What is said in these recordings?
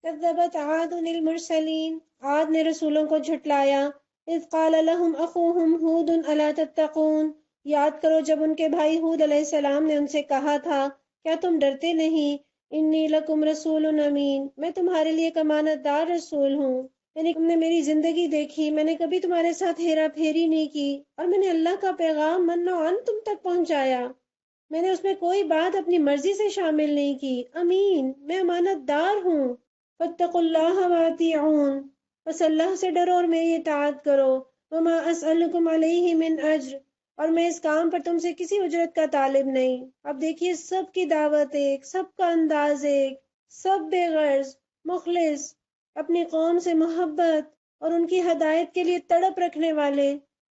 كذبت عاد المرسلين، عاد نے رسولوں کو جھٹلایا۔ اذ قال لهم اخوهم هود الا تتقون، یاد کرو جب ان کے بھائی ہود علیہ السلام نے ان سے کہا تھا کیا تم ڈرتے نہیں؟ انی لکم رسول امین، میں تمہارے لیے ایک امانت دار رسول ہوں، یعنی تم نے میری زندگی دیکھی، میں نے کبھی تمہارے ساتھ ہیرا پھیری نہیں کی، اور میں نے اللہ کا پیغام من و عن تم تک پہنچایا، میں نے اس میں کوئی بات اپنی مرضی سے شامل نہیں کی، امین، میں امانت دار ہوں۔ فاتقوا اللہ واطیعون، بس اللہ سے ڈرو اور میری اطاعت کرو۔ وما اسألکم علیہ من اجر، اور میں اس کام پر تم سے کسی اجرت کا طالب نہیں۔ اب دیکھیے سب کی دعوت ایک، سب کا انداز ایک، سب بے غرض، مخلص، اپنی قوم سے محبت اور ان کی ہدایت کے لیے تڑپ رکھنے والے۔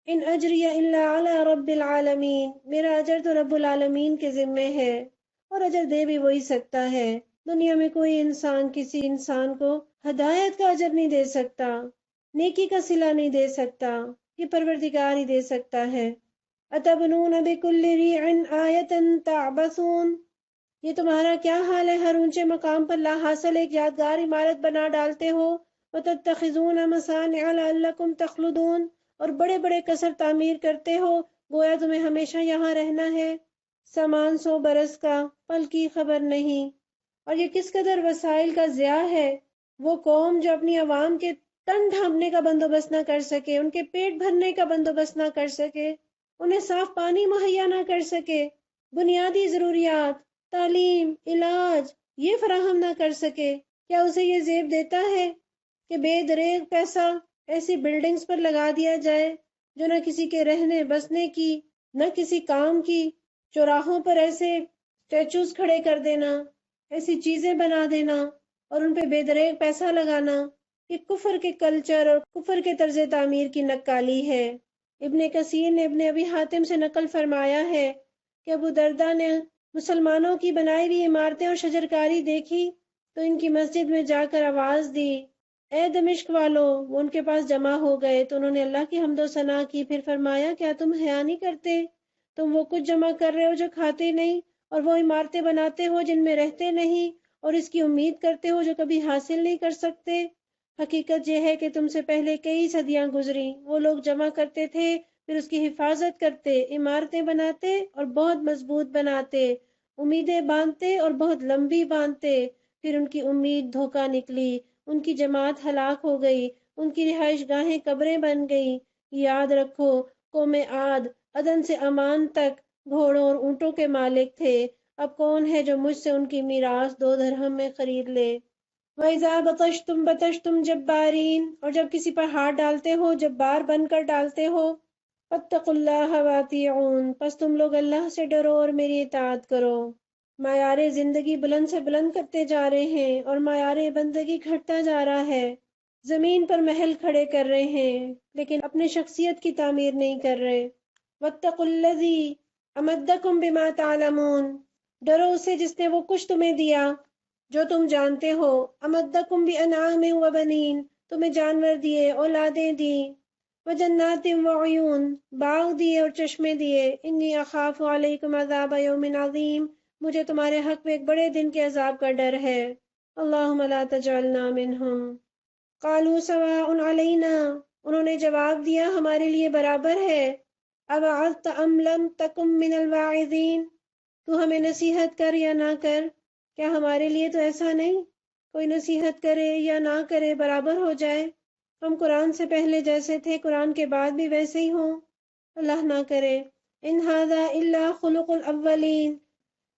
ان اجری الا علی رب العالمین، میرا اجر تو رب العالمین کے ذمے ہے، اور اجر دے بھی وہی سکتا ہے۔ دنیا میں کوئی انسان کسی انسان کو ہدایت کا اجر نہیں دے سکتا، نیکی کا صلہ نہیں دے سکتا، یہ پروردگار ہی دے سکتا ہے۔ اتبنون بکل ریع آیۃ تعبثون، یہ تمہارا کیا حال ہے، ہر اونچے مقام پر لا حاصل ایک یادگار عمارت بنا ڈالتے ہو۔ وتتخذون مصانع لعلکم تخلدون، اور بڑے بڑے قصر تعمیر کرتے ہو گویا تمہیں ہمیشہ یہاں رہنا ہے۔ سامان 100 برس کا، پل کی خبر نہیں۔ اور یہ کس قدر وسائل کا ضیاع ہے، وہ قوم جو اپنی عوام کے تن ڈھانپنے کا بندوبست نہ کر سکے، ان کے پیٹ بھرنے کا بندوبست نہ کر سکے، انہیں صاف پانی مہیا نہ کر سکے، بنیادی ضروریات، تعلیم، علاج یہ فراہم نہ کر سکے، کیا اسے یہ زیب دیتا ہے کہ بے دریغ پیسہ ایسی بلڈنگز پر لگا دیا جائے جو نہ کسی کے رہنے بسنے کی نہ کسی کام کی، چوراہوں پر ایسے اسٹیچوز کھڑے کر دینا، ایسی چیزیں بنا دینا اور ان پہ بے دریغ پیسہ لگانا، یہ کفر کے کلچر اور کفر کے طرز تعمیر کی نکالی ہے۔ ابن کثیر نے ابن ابی حاتم سے نقل فرمایا ہے کہ ابو درداء نے مسلمانوں کی بنائی ہوئی عمارتیں اور شجرکاری دیکھی تو ان کی مسجد میں جا کر آواز دی، اے دمشق والو، وہ ان کے پاس جمع ہو گئے تو انہوں نے اللہ کی حمد و ثنا کی، پھر فرمایا کیا تم حیا نہیں کرتے؟ تم وہ کچھ جمع کر رہے ہو جو کھاتے نہیں، اور وہ عمارتیں بناتے ہو جن میں رہتے نہیں، اور اس کی امید کرتے ہو جو کبھی حاصل نہیں کر سکتے۔ حقیقت یہ ہے کہ تم سے پہلے کئی صدیاں گزری، وہ لوگ جمع کرتے تھے، پھر اس کی حفاظت کرتے، عمارتیں بناتے اور بہت مضبوط بناتے، امیدیں باندھتے اور بہت لمبی باندھتے، پھر ان کی امید دھوکہ نکلی، ان کی جماعت ہلاک ہو گئی، ان کی رہائش گاہیں قبریں بن گئیں۔ یاد رکھو قوم عاد عدن سے امان تک گھوڑوں اور اونٹوں کے مالک تھے، اب کون ہے جو مجھ سے ان کی میراث 2 درہم میں خرید لے۔ وَإِذَا بَطَشْتُمْ بَطَشْتُمْ جَبَّارِينَ، اور جب کسی پر ہاتھ ڈالتے ہو جبار بن کر ڈالتے ہو۔ فَاتَّقُوا اللَّهَ وَأَطِيعُونِ، پس تم لوگ اللہ سے ڈرو اور میری اطاعت کرو۔ معیار زندگی بلند سے بلند کرتے جا رہے ہیں اور معیار بندگی گھٹتا جا رہا ہے، زمین پر محل کھڑے کر رہے ہیں لیکن اپنے شخصیت کی تعمیر نہیں کر رہے۔ وَاتَّقُوا الَّذِي أَمَدَّكُم بِمَا تَعْلَمُونَ، ڈرو اسے جس نے وہ کچھ تمہیں دیا جو تم جانتے ہو۔ امدکم بانعام وبنین، تمہیں جانور دیے، اولادیں دی، وجنات وعیون، باغ دیے اور چشمے دیے۔ انی اخاف علیکم عذاب یوم عظیم، مجھے تمہارے حق میں ایک بڑے دن کے عذاب کا ڈر ہے۔ اللہم لا تجعلنا منہم۔ قالوا سواء علینا، انہوں نے جواب دیا ہمارے لیے برابر ہے، اوعظت ام لم تکم من الواعظین، تو ہمیں نصیحت کر یا نہ کر، کیا ہمارے لیے تو ایسا نہیں، کوئی نصیحت کرے یا نہ کرے برابر ہو جائے، ہم قرآن سے پہلے جیسے تھے قرآن کے بعد بھی ویسے ہی ہوں، اللہ نہ کرے۔ ان ھذا الا خلق الاولین،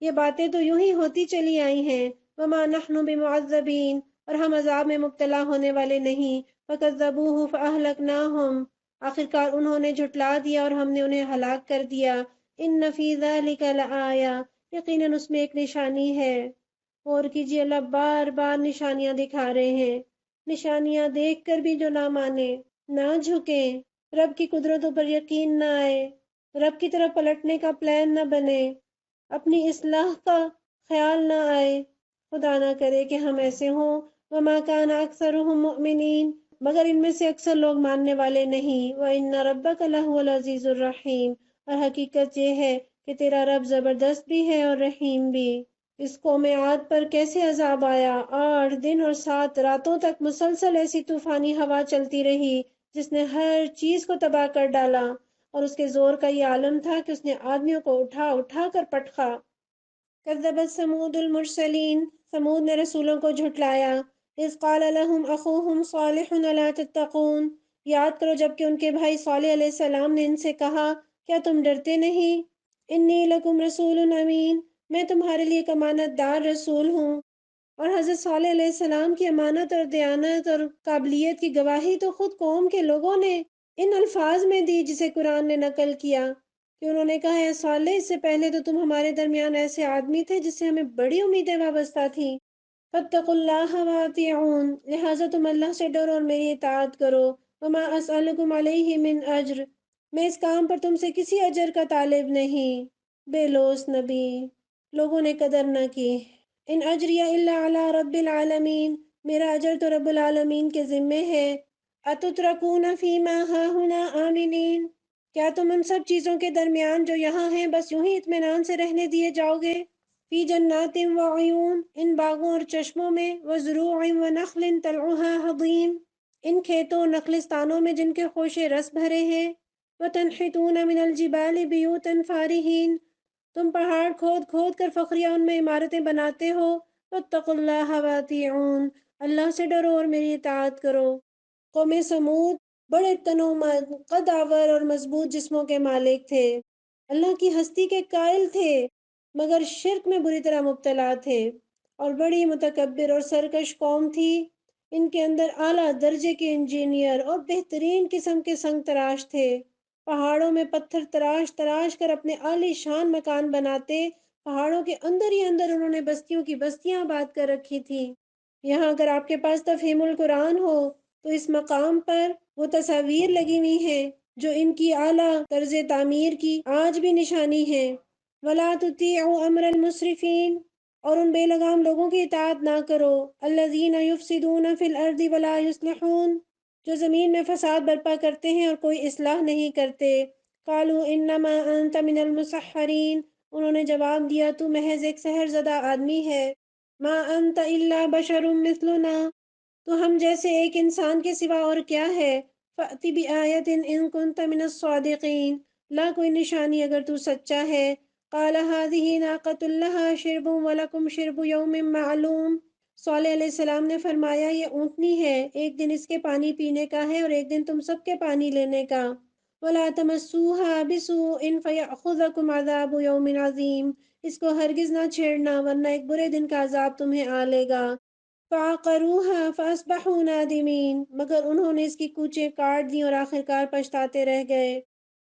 یہ باتیں تو یوں ہی ہوتی چلی آئی ہیں، وما نحن بمعذبین، اور ہم عذاب میں مبتلا ہونے والے نہیں۔ فکذبوہ فاہلکناہم، آخرکار انہوں نے جھٹلا دیا اور ہم نے انہیں ہلاک کر دیا۔ ان فی ذلک لآیہ، یقیناً اس میں ایک نشانی ہے۔ اور کیجیے اللہ بار بار نشانیاں دکھا رہے ہیں، نشانیاں دیکھ کر بھی جو نہ مانے، نہ جھکیں، رب کی قدرتوں پر یقین نہ آئے، رب کی طرف پلٹنے کا پلان نہ بنے، اپنی اصلاح کا خیال نہ آئے، خدا نہ کرے کہ ہم ایسے ہوں۔ وما کان اکثرهم مؤمنین، مگر ان میں سے اکثر لوگ ماننے والے نہیں۔ وان ربک لہو العزیز الرحیم، اور حقیقت یہ ہے کہ تیرا رب زبردست بھی ہے اور رحیم بھی۔ اس قوم عاد پر کیسے عذاب آیا، 8 دن اور 7 راتوں تک مسلسل ایسی طوفانی ہوا چلتی رہی جس نے ہر چیز کو تباہ کر ڈالا، اور اس کے زور کا یہ عالم تھا کہ اس نے آدمیوں کو اٹھا اٹھا کر پٹخا۔ کذبت ثمود المرسلین، ثمود نے رسولوں کو جھٹلایا۔ اذ قال لهم اخوهم صالح الا تتقون، یاد کرو جب کہ ان کے بھائی صالح علیہ السلام نے ان سے کہا کیا تم ڈرتے نہیں؟ انی لکم رسول امین، میں تمہارے لیے ایک امانت دار رسول ہوں۔ اور حضرت صالح علیہ السلام کی امانت اور دیانت اور قابلیت کی گواہی تو خود قوم کے لوگوں نے ان الفاظ میں دی جسے قرآن نے نقل کیا کہ انہوں نے کہا اے صالح، اس سے پہلے تو تم ہمارے درمیان ایسے آدمی تھے جس سے ہمیں بڑی امیدیں وابستہ تھیں۔ فاتقوا اللہ واطیعون، لہٰذا تم اللہ سے ڈرو اور میری اطاعت کرو۔ وما اسألکم علیہ من اجر، میں اس کام پر تم سے کسی اجر کا طالب نہیں۔ بے لوث نبی، لوگوں نے قدر نہ کی۔ ان اجری الا علی رب العالمین، میرا اجر تو رب العالمین کے ذمے ہے۔ اتترکون فیما ہاہنا آمنین، کیا تم ان سب چیزوں کے درمیان جو یہاں ہیں بس یوں ہی اطمینان سے رہنے دیے جاؤ گے؟ فی جنات وعیون، ان باغوں اور چشموں میں، وزروع ونخل طلعها ہضیم، ان کھیتوں اور نخلستانوں میں جن کے خوشے رس بھرے ہیں۔ وتنحتون من الجبال بیوتا فارہین، تم پہاڑ کھود کھود کر فخریہ ان میں عمارتیں بناتے ہو۔ واتقوا اللہ واطیعون، اللہ سے ڈرو اور میری اطاعت کرو۔ قوم سمود بڑے تنومند، قدآور اور مضبوط جسموں کے مالک تھے، اللہ کی ہستی کے قائل تھے، مگر شرک میں بری طرح مبتلا تھے، اور بڑی متکبر اور سرکش قوم تھی۔ ان کے اندر اعلیٰ درجے کے انجینئر اور بہترین قسم کے سنگ تراش تھے، پہاڑوں میں پتھر تراش تراش کر اپنے عالی شان مکان بناتے، پہاڑوں کے اندر ہی اندر انہوں نے بستیوں کی بستیاں آباد کر رکھی تھی۔ یہاں اگر آپ کے پاس تفہیم القرآن ہو تو اس مقام پر وہ تصاویر لگی ہوئی ہیں جو ان کی اعلیٰ طرز تعمیر کی آج بھی نشانی ہے۔ وَلَا تُطِيعُوا أَمْرَ الْمُسْرِفِينَ، اور ان بے لگام لوگوں کی اطاعت نہ کرو، الَّذِينَ يُفْسِدُونَ فِي الْأَرْضِ وَلَا يُصْلِحُونَ، جو زمین میں فساد برپا کرتے ہیں اور کوئی اصلاح نہیں کرتے۔ قَالُوا إِنَّمَا أَنْتَ مِنَ الْمُسَحَّرِينَ، انہوں نے جواب دیا تو محض ایک سحر زدہ آدمی ہے۔ مَا أَنْتَ إِلَّا بَشَرٌ مِثْلُنَا، تو ہم جیسے ایک انسان کے سوا اور کیا ہے۔ فَأْتِ بِآیَةٍ إِن كُنتَ مِنَ الصَّادِقِينَ، لا کوئی نشانی اگر تو سچا ہے۔ قَالَ هَٰذِهِ نَاقَةٌ لَهَا شِرْبٌ وَلَكُمْ شِرْبُ يَوْمٍ مَّعْلُومٍ، صالح علیہ السلام نے فرمایا یہ اونٹنی ہے، ایک دن اس کے پانی پینے کا ہے اور ایک دن تم سب کے پانی لینے کا۔ وَلَا تَمَسُّوهَا بِسُوءٍ فَيَأْخُذَكُمْ عَذَابُ يَوْمٍ عَظِيمٍ، اس کو ہرگز نہ چھیڑنا ورنہ ایک برے دن کا عذاب تمہیں آ لے گا۔ فَعَقَرُوهَا فَأَصْبَحُوا نَادِمِينَ، مگر انہوں نے اس کی کوچیں کاٹ دیں اور آخرکار پچھتاتے رہ گئے۔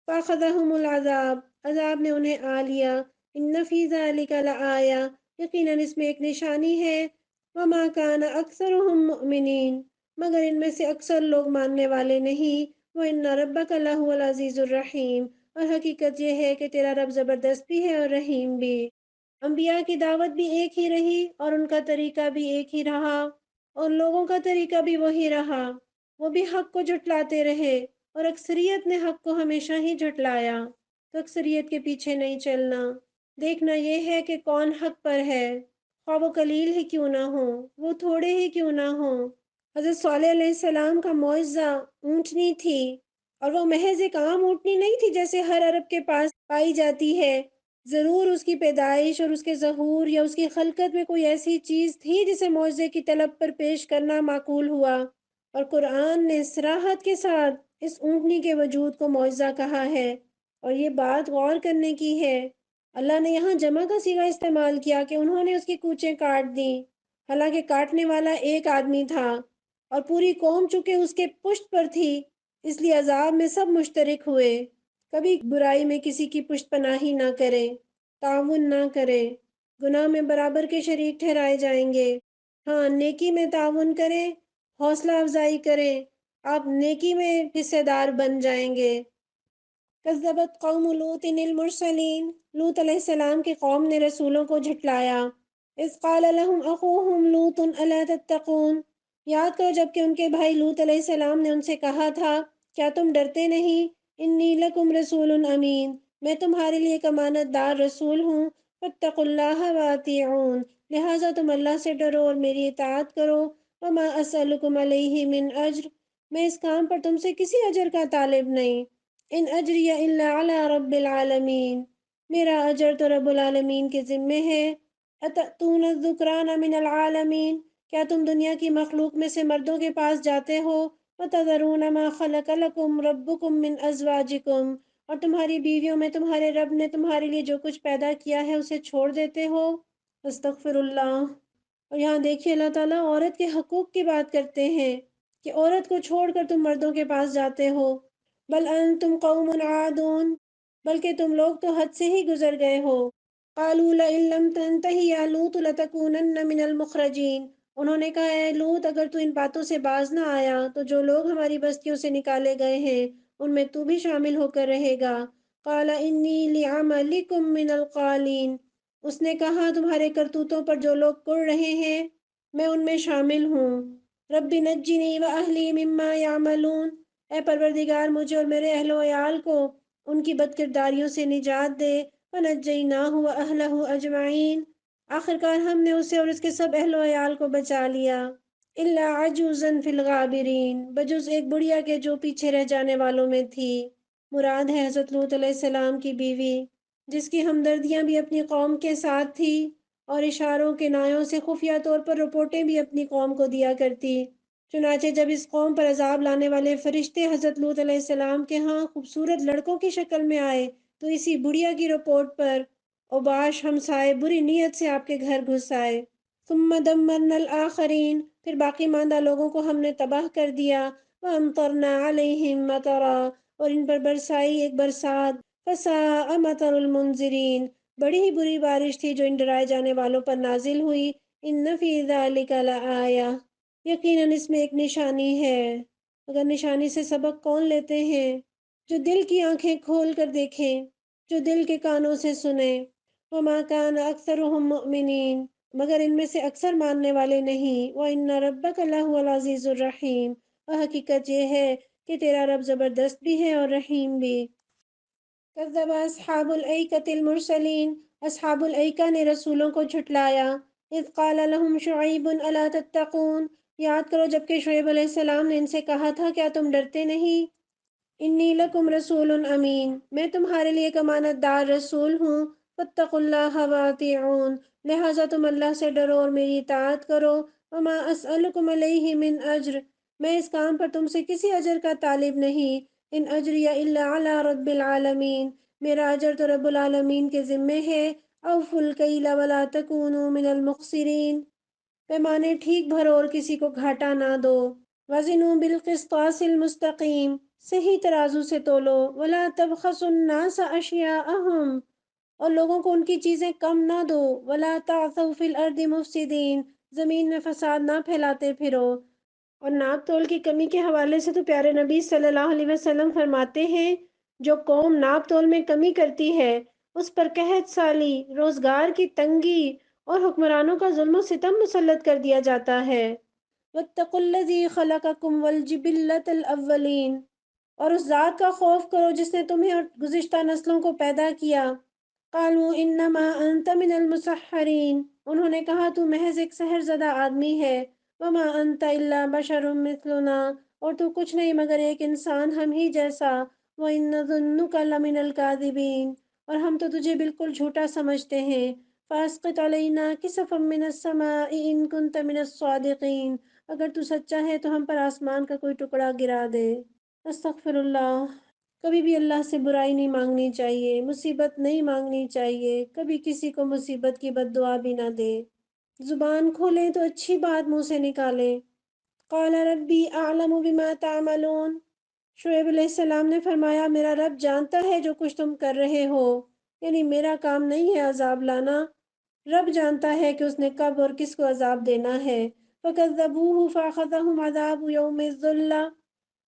فَأَخَذَهُمُ الْعَذَابُ، عذاب نے انہیں آ لیا۔ إِنَّ فِي ذَلِكَ لَآیَةً، یقیناً اس میں ایک نشانی ہے۔ وَمَا كَانَ أَكْثَرُهُم مُؤْمِنِينَ، مگر ان میں سے اکثر لوگ ماننے والے نہیں۔ وَإِنَّ رَبَّكَ لَهُوَ الْعَزِيزُ الرَّحِيمُ، اور حقیقت یہ ہے کہ تیرا رب زبردست بھی ہے اور رحیم بھی۔ انبیاء کی دعوت بھی ایک ہی رہی اور ان کا طریقہ بھی ایک ہی رہا، اور لوگوں کا طریقہ بھی وہی رہا، وہ بھی حق کو جھٹلاتے رہے، اور اکثریت نے حق کو ہمیشہ ہی جھٹلایا۔ تو اکثریت کے پیچھے نہیں چلنا، دیکھنا یہ ہے کہ کون حق پر ہے، خواہ وہ قلیل ہی کیوں نہ ہو، وہ تھوڑے ہی کیوں نہ ہو۔ حضرت صالح علیہ السلام کا معجزہ اونٹنی تھی، اور وہ محض ایک عام اونٹنی نہیں تھی جیسے ہر عرب کے پاس پائی جاتی ہے، ضرور اس کی پیدائش اور اس کے ظہور یا اس کی خلقت میں کوئی ایسی چیز تھی جسے معجزے کی طلب پر پیش کرنا معقول ہوا، اور قرآن نے صراحت کے ساتھ اس اونٹنی کے وجود کو معجزہ کہا ہے۔ اور یہ بات غور کرنے کی ہے، اللہ نے یہاں جمع کا صیغہ استعمال کیا کہ انہوں نے اس کی کوچیں کاٹ دیں، حالانکہ کاٹنے والا ایک آدمی تھا، اور پوری قوم چونکہ اس کے پشت پر تھی اس لیے عذاب میں سب مشترک ہوئے۔ کبھی برائی میں کسی کی پشت پناہی نہ کرے، تعاون نہ کرے، گناہ میں برابر کے شریک ٹھہرائے جائیں گے۔ ہاں، نیکی میں تعاون کریں، حوصلہ افزائی کریں، آپ نیکی میں حصے دار بن جائیں گے۔ کذبت قوم لوط المرسلین، لوط علیہ السلام کی قوم نے رسولوں کو جھٹلایا۔ اذ قال لهم اخوهم لوط الا تتقون، یاد کرو جب کہ ان کے بھائی لوط علیہ السلام نے ان سے کہا تھا کیا تم ڈرتے نہیں؟ انی لکم رسول امین، میں تمہارے لیے ایک امانت دار رسول ہوں۔ فاتقوا اللہ واطیعون، لہٰذا تم اللہ سے ڈرو اور میری اطاعت کرو۔ وما اسألکم علیہ من اجر، میں اس کام پر تم سے کسی اجر کا طالب نہیں۔ ان اجری الا علی رب العالمین، میرا اجر تو رب العالمین کے ذمے ہے۔ اتأتون الذکران من العالمین، کیا تم دنیا کی مخلوق میں سے مردوں کے پاس جاتے ہو؟ وتذرون ما خلق لکم ربکم من ازواجکم، اور تمہاری بیویوں میں تمہارے رب نے تمہارے لیے جو کچھ پیدا کیا ہے اسے چھوڑ دیتے ہو۔ استغفر اللہ۔ اور یہاں دیکھیے اللہ تعالیٰ عورت کے حقوق کی بات کرتے ہیں کہ عورت کو چھوڑ کر تم مردوں کے پاس جاتے ہو۔ بل انتم قوم عادون، بلکہ تم لوگ تو حد سے ہی گزر گئے ہو۔ قالوا لئن لم تنتہی یا لوط لتکونن من المخرجین، انہوں نے کہا اے لوط اگر تو ان باتوں سے باز نہ آیا تو جو لوگ ہماری بستیوں سے نکالے گئے ہیں ان میں تو بھی شامل ہو کر رہے گا۔ قال انی لعملکم من القالین، اس نے کہا تمہارے کرتوتوں پر جو لوگ کڑ رہے ہیں میں ان میں شامل ہوں۔ رب نجنی و اہلی مما یعملون، اے پروردگار مجھے اور میرے اہل و عیال کو ان کی بد کرداریوں سے نجات دے۔ فنجیناہ و اہلہ اجمعین، آخرکار ہم نے اسے اور اس کے سب اہل و عیال کو بچا لیا۔ الا عجوزا فی الغابرین، بجز ایک بڑھیا کے جو پیچھے رہ جانے والوں میں تھی۔ مراد ہے حضرت لوط علیہ السلام کی بیوی، جس کی ہمدردیاں بھی اپنی قوم کے ساتھ تھی اور اشاروں کے نایوں سے خفیہ طور پر رپورٹیں بھی اپنی قوم کو دیا کرتی۔ چنانچہ جب اس قوم پر عذاب لانے والے فرشتے حضرت لوط علیہ السلام کے ہاں خوبصورت لڑکوں کی شکل میں آئے تو اسی بڑھیا کی رپورٹ پر اوباش ہمسائے بری نیت سے آپ کے گھر گھس آئے۔ ثم دمرنا الآخرین، پھر باقی ماندہ لوگوں کو ہم نے تباہ کر دیا۔ وامطرنا علیہم مطرا، اور ان پر برسائی ایک برسات۔ فساء مطر المنذرین، بڑی ہی بری بارش تھی جو ان ڈرائے جانے والوں پر نازل ہوئی۔ ان فی ذلک لآیہ، یقیناً اس میں ایک نشانی ہے۔ اگر نشانی سے سبق کون لیتے ہیں؟ جو دل کی آنکھیں کھول کر دیکھیں، جو دل کے کانوں سے سنیں۔ وما کان اکثرهم مؤمنین، مگر ان میں سے اکثر ماننے والے نہیں۔ وَإِنَّ رَبَّكَ لَهُوَ الْعَزِيزُ الرَّحِيمُ، اور حقیقت یہ ہے کہ تیرا رب زبردست بھی ہے اور رحیم بھی۔ کذب اصحاب الایکۃ المرسلین، اصحاب الایکہ نے رسولوں کو جھٹلایا۔ اذ قال لهم شعیب الا تتقون، یاد کرو جبکہ شعیب علیہ السلام نے ان سے کہا تھا کیا تم ڈرتے نہیں؟ انی لکم رسول امین، میں تمہارے لیے ایک امانت دار رسول ہوں۔ فاتقوا اللہ واطیعون، لہٰذا تم اللہ سے ڈرو اور میری اطاعت کرو۔ وما اسألکم علیہ من اجر، میں اس کام پر تم سے کسی اجر کا طالب نہیں۔ ان اجری الا علی رب العالمین، میرا اجر تو رب العالمین کے ذمے ہے۔ اوفوا الکیل ولا تکونوا من المخسرین، پیمانے ٹھیک بھرو اور کسی کو گھاٹا نہ دو۔ وزنوا بالقسطاس المستقیم، صحیح ترازو سے تولو۔ ولا تبخسوا الناس اشیاءہم، اور لوگوں کو ان کی چیزیں کم نہ دو۔ ولا تعثوا فی الارض مفسدین، زمین میں فساد نہ پھیلاتے پھرو۔ اور ناپ تول کی کمی کے حوالے سے تو پیارے نبی صلی اللہ علیہ وسلم فرماتے ہیں جو قوم ناپ تول میں کمی کرتی ہے اس پر قحط سالی، روزگار کی تنگی اور حکمرانوں کا ظلم و ستم مسلط کر دیا جاتا ہے۔ واتقوا الذی خلقکم والجبلۃ الاولین، اور اس ذات کا خوف کرو جس نے تمہیں اور گزشتہ نسلوں کو پیدا کیا۔ قالوا انما انت من المسحرین، انہوں نے کہا تو محض ایک سحر زدہ آدمی ہے۔ وما انت الا بشر مثلنا، اور تو کچھ نہیں مگر ایک انسان ہم ہی جیسا۔ وان نظنک لمن الکاذبین، اور ہم تو تجھے بالکل جھوٹا سمجھتے ہیں۔ فاسقط علینا کسفا من السماء ان کنت من الصادقین، اگر تو سچا ہے تو ہم پر آسمان کا کوئی ٹکڑا گرا دے۔ استغفر اللہ۔ کبھی بھی اللہ سے برائی نہیں مانگنی چاہیے، مصیبت نہیں مانگنی چاہیے، کبھی کسی کو مصیبت کی بد دعا بھی نہ دے۔ زبان کھولیں تو اچھی بات منہ سے نکالیں۔ قال ربی اعلم بما تعملون، شعیب علیہ السلام نے فرمایا میرا رب جانتا ہے جو کچھ تم کر رہے ہو، یعنی میرا کام نہیں ہے عذاب لانا، رب جانتا ہے کہ اس نے کب اور کس کو عذاب دینا ہے۔ فَكَذَّبُوهُ فَأَخَذَهُمْ عَذَابُ يَوْمِ الظُّلَّةِ،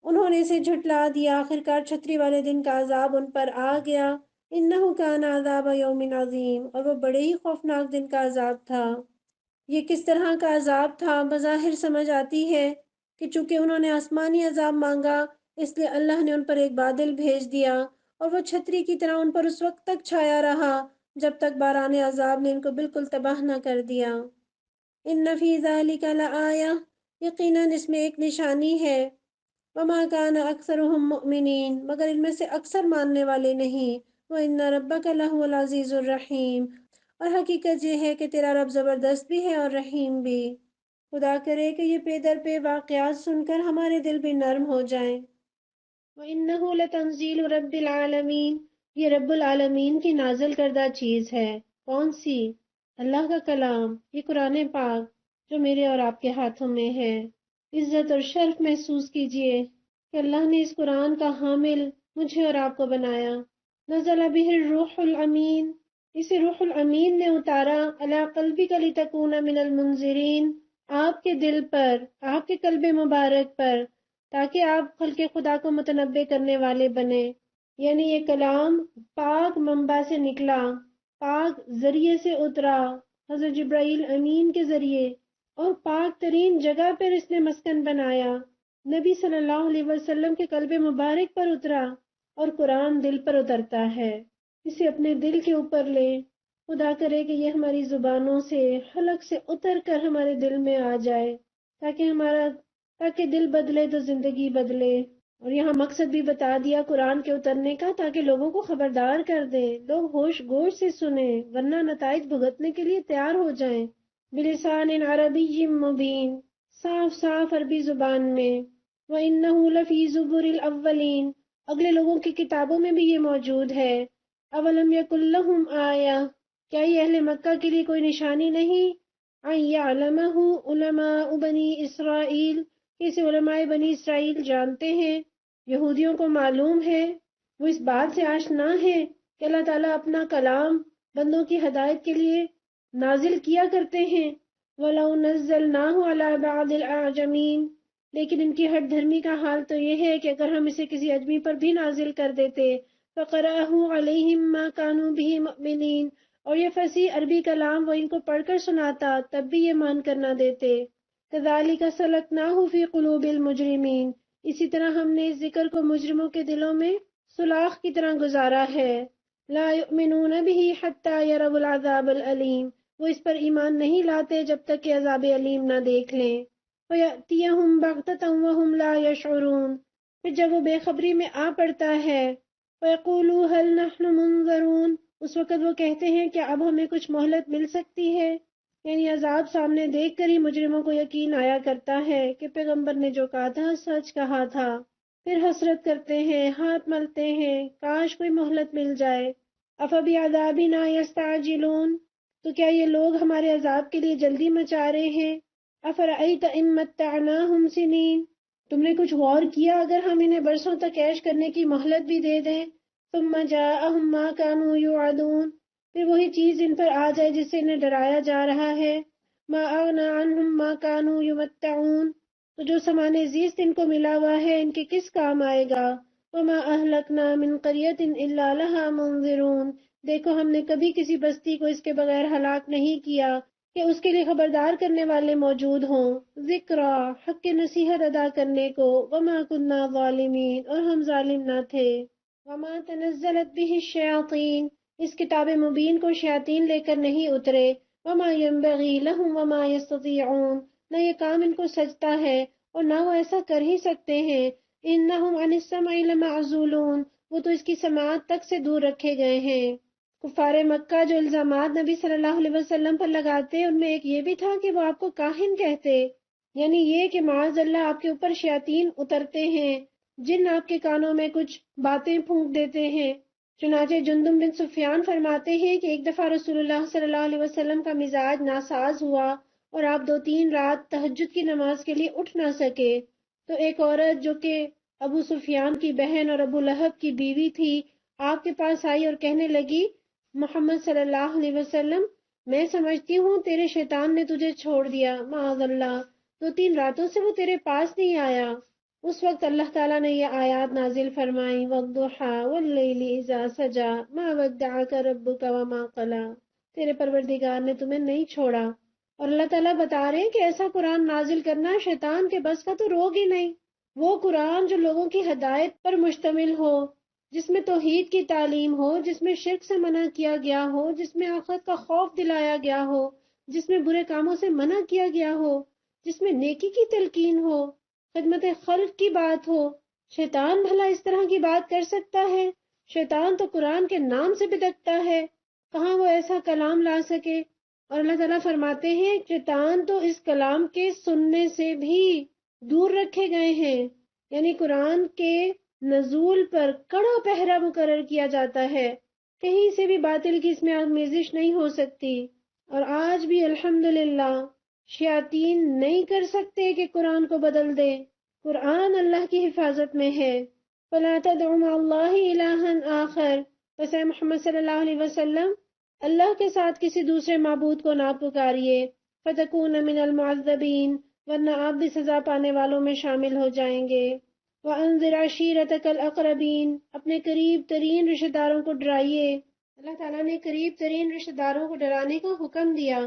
انہوں نے اسے جھٹلا دیا، آخرکار چھتری والے دن کا عذاب ان پر آ گیا۔ إِنَّهُ كَانَ عَذَابَ يَوْمٍ عَظِيمٍ، اور وہ بڑے ہی خوفناک دن کا عذاب تھا۔ یہ کس طرح کا عذاب تھا؟ بظاہر سمجھ آتی ہے کہ چونکہ انہوں نے آسمانی عذاب مانگا اس لیے اللہ نے ان پر ایک بادل بھیج دیا اور وہ چھتری کی طرح ان پر اس وقت تک چھایا رہا جب تک باران عذاب نے ان کو بالکل تباہ نہ کر دیا۔ ان فی ذالک لآیہ، یقیناً اس میں ایک نشانی ہے۔ وما کان اکثرهم مؤمنین، مگر ان میں سے اکثر ماننے والے نہیں۔ وان ربک لہو العزیز الرحیم، اور حقیقت یہ ہے کہ تیرا رب زبردست بھی ہے اور رحیم بھی۔ خدا کرے کہ یہ پے در پہ واقعات سن کر ہمارے دل بھی نرم ہو جائیں۔ وَإِنَّهُ لَتَنزِيلُ رَبِّ الْعَالَمِينَ، یہ رب العالمین کی نازل کردہ چیز ہے۔ کون سی؟ اللہ کا کلام، یہ قرآن پاک جو میرے اور آپ کے ہاتھوں میں ہے۔ عزت اور شرف محسوس کیجئے کہ اللہ نے اس قرآن کا حامل مجھے اور آپ کو بنایا۔ نزل بہ الروح الامین، اسے روح الامین نے اتارا، علی قلبک لتکون من المنذرین، آپ کے دل پر، آپ کے قلب مبارک پر، تاکہ آپ خلق خدا کو متنبع کرنے والے بنے۔ یعنی یہ کلام پاک منبع سے نکلا، پاک ذریعے سے اترا، حضرت جبرائیل امین کے ذریعے، اور پاک ترین جگہ پر اس نے مسکن بنایا، نبی صلی اللہ علیہ وسلم کے قلب مبارک پر اترا، اور قرآن دل پر اترتا ہے۔ اسے اپنے دل کے اوپر لے۔ خدا کرے کہ یہ ہماری زبانوں سے، حلق سے اتر کر ہمارے دل میں آ جائے، تاکہ دل بدلے تو زندگی بدلے۔ اور یہاں مقصد بھی بتا دیا قرآن کے اترنے کا، تاکہ لوگوں کو خبردار کر دیں، لوگ ہوش گوش سے سنیں، ورنہ نتائج بھگتنے کے لیے تیار ہو جائیں۔ بلسان عربی مبین، صاف صاف عربی زبان میں۔ وَإِنَّهُ لَفِي زُبُرِ الْأَوَّلِينَ، اگلے لوگوں کی کتابوں میں بھی یہ موجود ہے۔ اولم یکن لہم آیہ، کیا یہ اہل مکہ کے لیے کوئی نشانی نہیں؟ ان یعلمہ علماء بنی اسرائیل، کہ اسے علماء بنی اسرائیل جانتے ہیں، یہودیوں کو معلوم ہے، وہ اس بات سے آشنا ہے کہ اللہ تعالیٰ اپنا کلام بندوں کی ہدایت کے لیے نازل کیا کرتے ہیں۔ وَلَوْ نَزَّلْنَاهُ عَلَى بَعْضِ الْأَعْجَمِينَ، لیکن ان کی ہٹ دھرمی کا حال تو یہ ہے کہ اگر ہم اسے کسی اجمی پر بھی نازل کر دیتے، فَقَرَأَهُ عَلَيْهِمْ مَا كَانُوا بِهِ مُؤْمِنِينَ، اور یہ فصیح عربی کلام وہ ان کو پڑھ کر سناتا تب بھی یہ مان کر نہ دیتے۔ كَذَلِكَ سَلَكْنَاهُ فِي قُلُوبِ الْمُجْرِمِينَ، اسی طرح ہم نے اس ذکر کو مجرموں کے دلوں میں سلاخ کی طرح گزارا ہے۔ لَا يُؤْمِنُونَ بِهِ حَتَّى يَرَوْا الْعَذَابَ الْأَلِيمَ، وہ اس پر ایمان نہیں لاتے جب تک کہ عذاب علیم نہ دیکھ لیں۔ وَيَأْتِيَهُمْ بَغْتَةً وَهُمْ لَا يَشْعُرُونَ، پھر جب وہ بے خبری میں آ پڑتا ہے، وَيَقُولُوا هَلْ نَحْنُ مُنظَرُونَ، اس وقت وہ کہتے ہیں کہ اب ہمیں کچھ مہلت مل سکتی ہے۔ یعنی عذاب سامنے دیکھ کر ہی مجرموں کو یقین آیا کرتا ہے کہ پیغمبر نے جو کہا تھا سچ کہا تھا۔ پھر حسرت کرتے ہیں، ہاتھ ملتے ہیں، کاش کوئی مہلت مل جائے۔ أَفَبِعَذَابِنَا يَسْتَعْجِلُونَ، تو کیا یہ لوگ ہمارے عذاب کے لیے جلدی مچا رہے ہیں؟ أَفَرَأَيْتَ إِن مَّتَّعْنَاهُمْ سِنِينَ، تم نے کچھ غور کیا اگر ہم انہیں برسوں تک عیش کرنے کی مہلت بھی دے دیں؟ ثُمَّ جَاءَهُم مَّا كَانُوا يُوعَدُونَ، پھر وہی چیز ان پر آ جائے جس سے انہیں ڈرایا جا رہا ہے۔ مَا أَغْنَىٰ عَنْهُم مَّا كَانُوا يُمَتَّعُونَ، تو جو سامان زیست ان کو ملا ہوا ہے ان کے کس کام آئے گا؟ وَمَا أَهْلَكْنَا مِن قَرْيَةٍ إِلَّا لَهَا مُنذِرُونَ، دیکھو ہم نے کبھی کسی بستی کو اس کے بغیر ہلاک نہیں کیا کہ اس کے لیے خبردار کرنے والے موجود ہوں، ذکرا، حق نصیحت ادا کرنے کو، وما كنا ظالمین، اور ہم ظالم نہ تھے۔ وما تنزلت به الشیاطین، اس کتاب مبین کو شیاطین لے کر نہیں اترے۔ وما ينبغی لهم وما يستطيعون، نہ یہ کام ان کو سجتا ہے اور نہ وہ ایسا کر ہی سکتے ہیں۔ انہم عن السمع لمعزولون، وہ تو اس کی سماعت تک سے دور رکھے گئے ہیں۔ کفار مکہ جو الزامات نبی صلی اللہ علیہ وسلم پر لگاتے ان میں ایک یہ بھی تھا کہ وہ آپ کو کاہن کہتے، یعنی یہ کہ معاذ اللہ آپ کے اوپر شیاطین اترتے ہیں، جن آپ کے کانوں میں کچھ باتیں پھونک دیتے ہیں۔ چنانچہ جندب بن سفیان فرماتے ہیں کہ ایک دفعہ رسول اللہ صلی اللہ علیہ وسلم کا مزاج ناساز ہوا اور آپ 2-3 رات تہجد کی نماز کے لیے اٹھ نہ سکے، تو ایک عورت جو کہ ابو سفیان کی بہن اور ابو لہب کی بیوی تھی آپ کے پاس آئی اور کہنے لگی، محمد صلی اللہ علیہ وسلم، میں سمجھتی ہوں تیرے شیطان نے تجھے چھوڑ دیا، معاذ اللہ، 2-3 راتوں سے وہ تیرے پاس نہیں آیا۔ اس وقت اللہ تعالیٰ نے یہ آیات نازل فرمائیں، وَالضُّحَىٰ وَاللَّيْلِ إِذَا سَجَىٰ مَا وَدَّعَكَ رَبُّكَ وَمَا قَلَىٰ، تیرے پروردگار نے تمہیں نہیں چھوڑا۔ اور اللہ تعالیٰ بتا رہے ہیں کہ ایسا قرآن نازل کرنا شیطان کے بس کا تو روگ ہی نہیں۔ وہ قرآن جو لوگوں کی ہدایت پر مشتمل ہو، جس میں توحید کی تعلیم ہو، جس میں شرک سے منع کیا گیا ہو، جس میں آخرت کا خوف دلایا گیا ہو، جس میں برے کاموں سے منع کیا گیا ہو، جس میں نیکی کی تلقین ہو، خدمت خلق کی بات ہو۔ شیطان بھلا اس طرح کی بات کر سکتا ہے؟ شیطان تو قرآن کے نام سے بدکتا ہے، کہاں وہ ایسا کلام لا سکے؟ اور اللہ تعالیٰ فرماتے ہیں شیطان تو اس کلام کے سننے سے بھی دور رکھے گئے ہیں، یعنی قرآن کے نزول پر کڑا پہرا مقرر کیا جاتا ہے، کہیں سے بھی باطل کی اس میں آمیزش نہیں ہو سکتی۔ اور آج بھی الحمدللہ شیاطین نہیں کر سکتے کہ قرآن کو بدل دے، قرآن اللہ کی حفاظت میں ہے۔ فَلَا تَدْعُ مَعَ اللَّهِ إِلَٰهًا آخَرَ، بس اے محمد صلی اللہ علیہ وسلم اللہ کے ساتھ کسی دوسرے معبود کو نہ پکاریے، فَتَكُونَ مِنَ الْمُعَذَّبِينَ، ورنہ آپ بھی سزا پانے والوں میں شامل ہو جائیں گے۔ وَأَنذِرْ عَشِيرَتَكَ الْأَقْرَبِينَ، اپنے قریب ترین رشتہ داروں کو ڈرائیے۔ اللہ تعالیٰ نے قریب ترین رشتہ داروں کو ڈرانے کا حکم دیا۔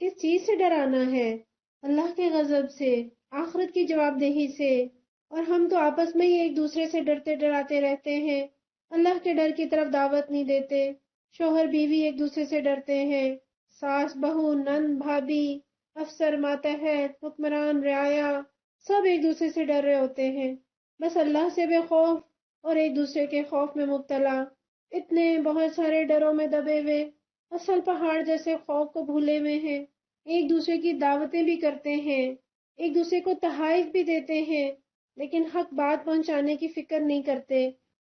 کس چیز سے ڈرانا ہے؟ اللہ کے غضب سے، آخرت کی جواب دہی سے۔ اور ہم تو آپس میں ہی ایک دوسرے سے ڈرتے ڈراتے رہتے ہیں، اللہ کے ڈر کی طرف دعوت نہیں دیتے۔ شوہر بیوی ایک دوسرے سے ڈرتے ہیں، ساس بہو نند بھابھی، افسر ماتحت، حکمران رعایا، سب ایک دوسرے سے ڈر رہے ہوتے ہیں، بس اللہ سے بے خوف اور ایک دوسرے کے خوف میں مبتلا، اتنے بہت سارے ڈروں میں دبے ہوئے، اصل پہاڑ جیسے خوف کو بھولے ہوئے ہیں۔ ایک دوسرے کی دعوتیں بھی کرتے ہیں، ایک دوسرے کو تحائف بھی دیتے ہیں، لیکن حق بات پہنچانے کی فکر نہیں کرتے۔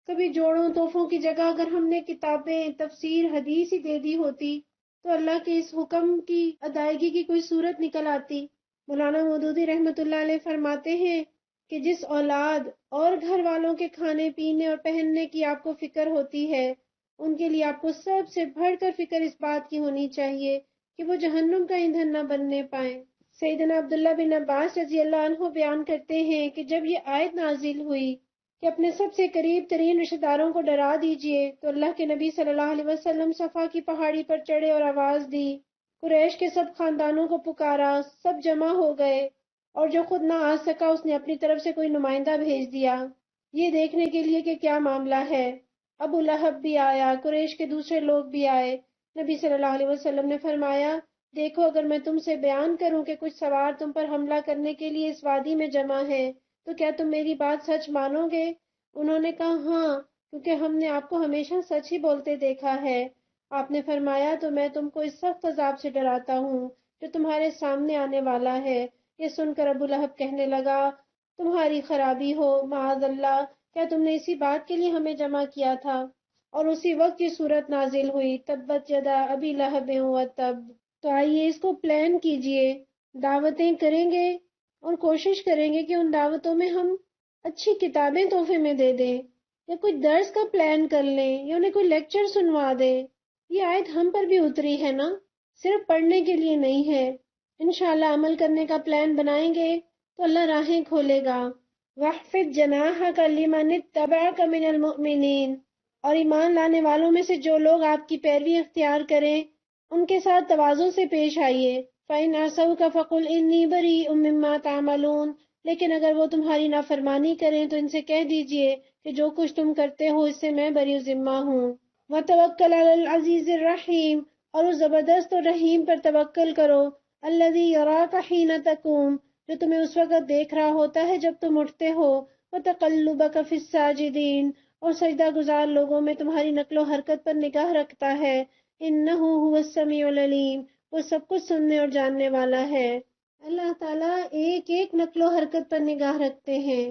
کبھی جوڑوں تحفوں کی جگہ اگر ہم نے کتابیں، تفسیر، حدیث ہی دے دی ہوتی تو اللہ کے اس حکم کی ادائیگی کی کوئی صورت نکل آتی۔ مولانا مودودی رحمۃ اللہ علیہ فرماتے ہیں کہ جس اولاد اور گھر والوں کے کھانے پینے اور پہننے کی آپ کو فکر ہوتی ہے، ان کے لیے آپ کو سب سے بڑھ کر فکر اس بات کی ہونی چاہیے کہ وہ جہنم کا ایندھن نہ بننے پائیں۔ سیدنا عبداللہ بن عباس رضی اللہ عنہ بیان کرتے ہیں کہ جب یہ آیت نازل ہوئی کہ اپنے سب سے قریب ترین رشتہ داروں کو ڈرا دیجئے، تو اللہ کے نبی صلی اللہ علیہ وسلم صفا کی پہاڑی پر چڑھے اور آواز دی، قریش کے سب خاندانوں کو پکارا، سب جمع ہو گئے، اور جو خود نہ آ سکا اس نے اپنی طرف سے کوئی نمائندہ بھیج دیا، یہ دیکھنے کے لیے کہ کیا معاملہ ہے۔ ابو لہب بھی آیا، قریش کے دوسرے لوگ بھی آئے۔ نبی صلی اللہ علیہ وسلم نے فرمایا، دیکھو اگر میں تم سے بیان کروں کہ کچھ سوار تم پر حملہ کرنے کے لیے اس وادی میں جمع ہیں تو کیا تم میری بات سچ مانو گے؟ انہوں نے کہا ہاں، کیونکہ ہم نے آپ کو ہمیشہ سچ ہی بولتے دیکھا ہے۔ آپ نے فرمایا تو میں تم کو اس سخت عذاب سے ڈراتا ہوں جو تمہارے سامنے آنے والا ہے۔ یہ سن کر ابو لہب کہنے لگا، تمہاری خرابی ہو، معاذ اللہ، کیا تم نے اسی بات کے لیے ہمیں جمع کیا تھا؟ اور اسی وقت یہ صورت نازل ہوئی، تبت یدا ابی لہب وتب۔ تو آئیے اس کو پلان کیجئے، دعوتیں کریں گے اور کوشش کریں گے کہ ان دعوتوں میں ہم اچھی کتابیں تحفے میں دے دیں، یا کوئی درس کا پلان کر لیں، یا انہیں کوئی لیکچر سنوا دیں۔ یہ آیت ہم پر بھی اتری ہے نا، صرف پڑھنے کے لیے نہیں ہے۔ انشاءاللہ عمل کرنے کا پلان بنائیں گے تو اللہ راہیں کھولے گا۔ وَاخْفِضْ جَنَاحَكَ لِمَنِ اتَّبَعَكَ مِنَ الْمُؤْمِنِينَ، اور ایمان لانے والوں میں سے جو لوگ آپ کی پیروی اختیار کریں ان کے ساتھ تواضع سے پیش آئیے۔ فَإِنْ عَصَوْكَ فَقُلْ إِنِّي بَرِيءٌ مِّمَّا تَعْمَلُونَ، لیکن اگر وہ تمہاری نافرمانی کریں تو ان سے کہہ دیجئے کہ جو کچھ تم کرتے ہو اس سے میں بری ذمہ ہوں۔ وَتَوَكَّلْ عَلَى الْعَزِيزِ الرَّحِيمِ، اور اس زبردست اور رحیم پر توکل کرو، الَّذِي يَرَاكَ حِينَ تَقُومُ، جو تمہیں اس وقت دیکھ رہا ہوتا ہے جب تم اٹھتے ہو، وَتَقَلُّبَكَ فِي السَّاجِدِينَ، اور سجدہ گزار لوگوں میں تمہاری نقل و حرکت پر نگاہ رکھتا ہے۔ انہ هو السمیع العلیم، وہ سب کچھ سننے اور جاننے والا ہے۔ اللہ تعالیٰ ایک ایک نقل و حرکت پر نگاہ رکھتے ہیں۔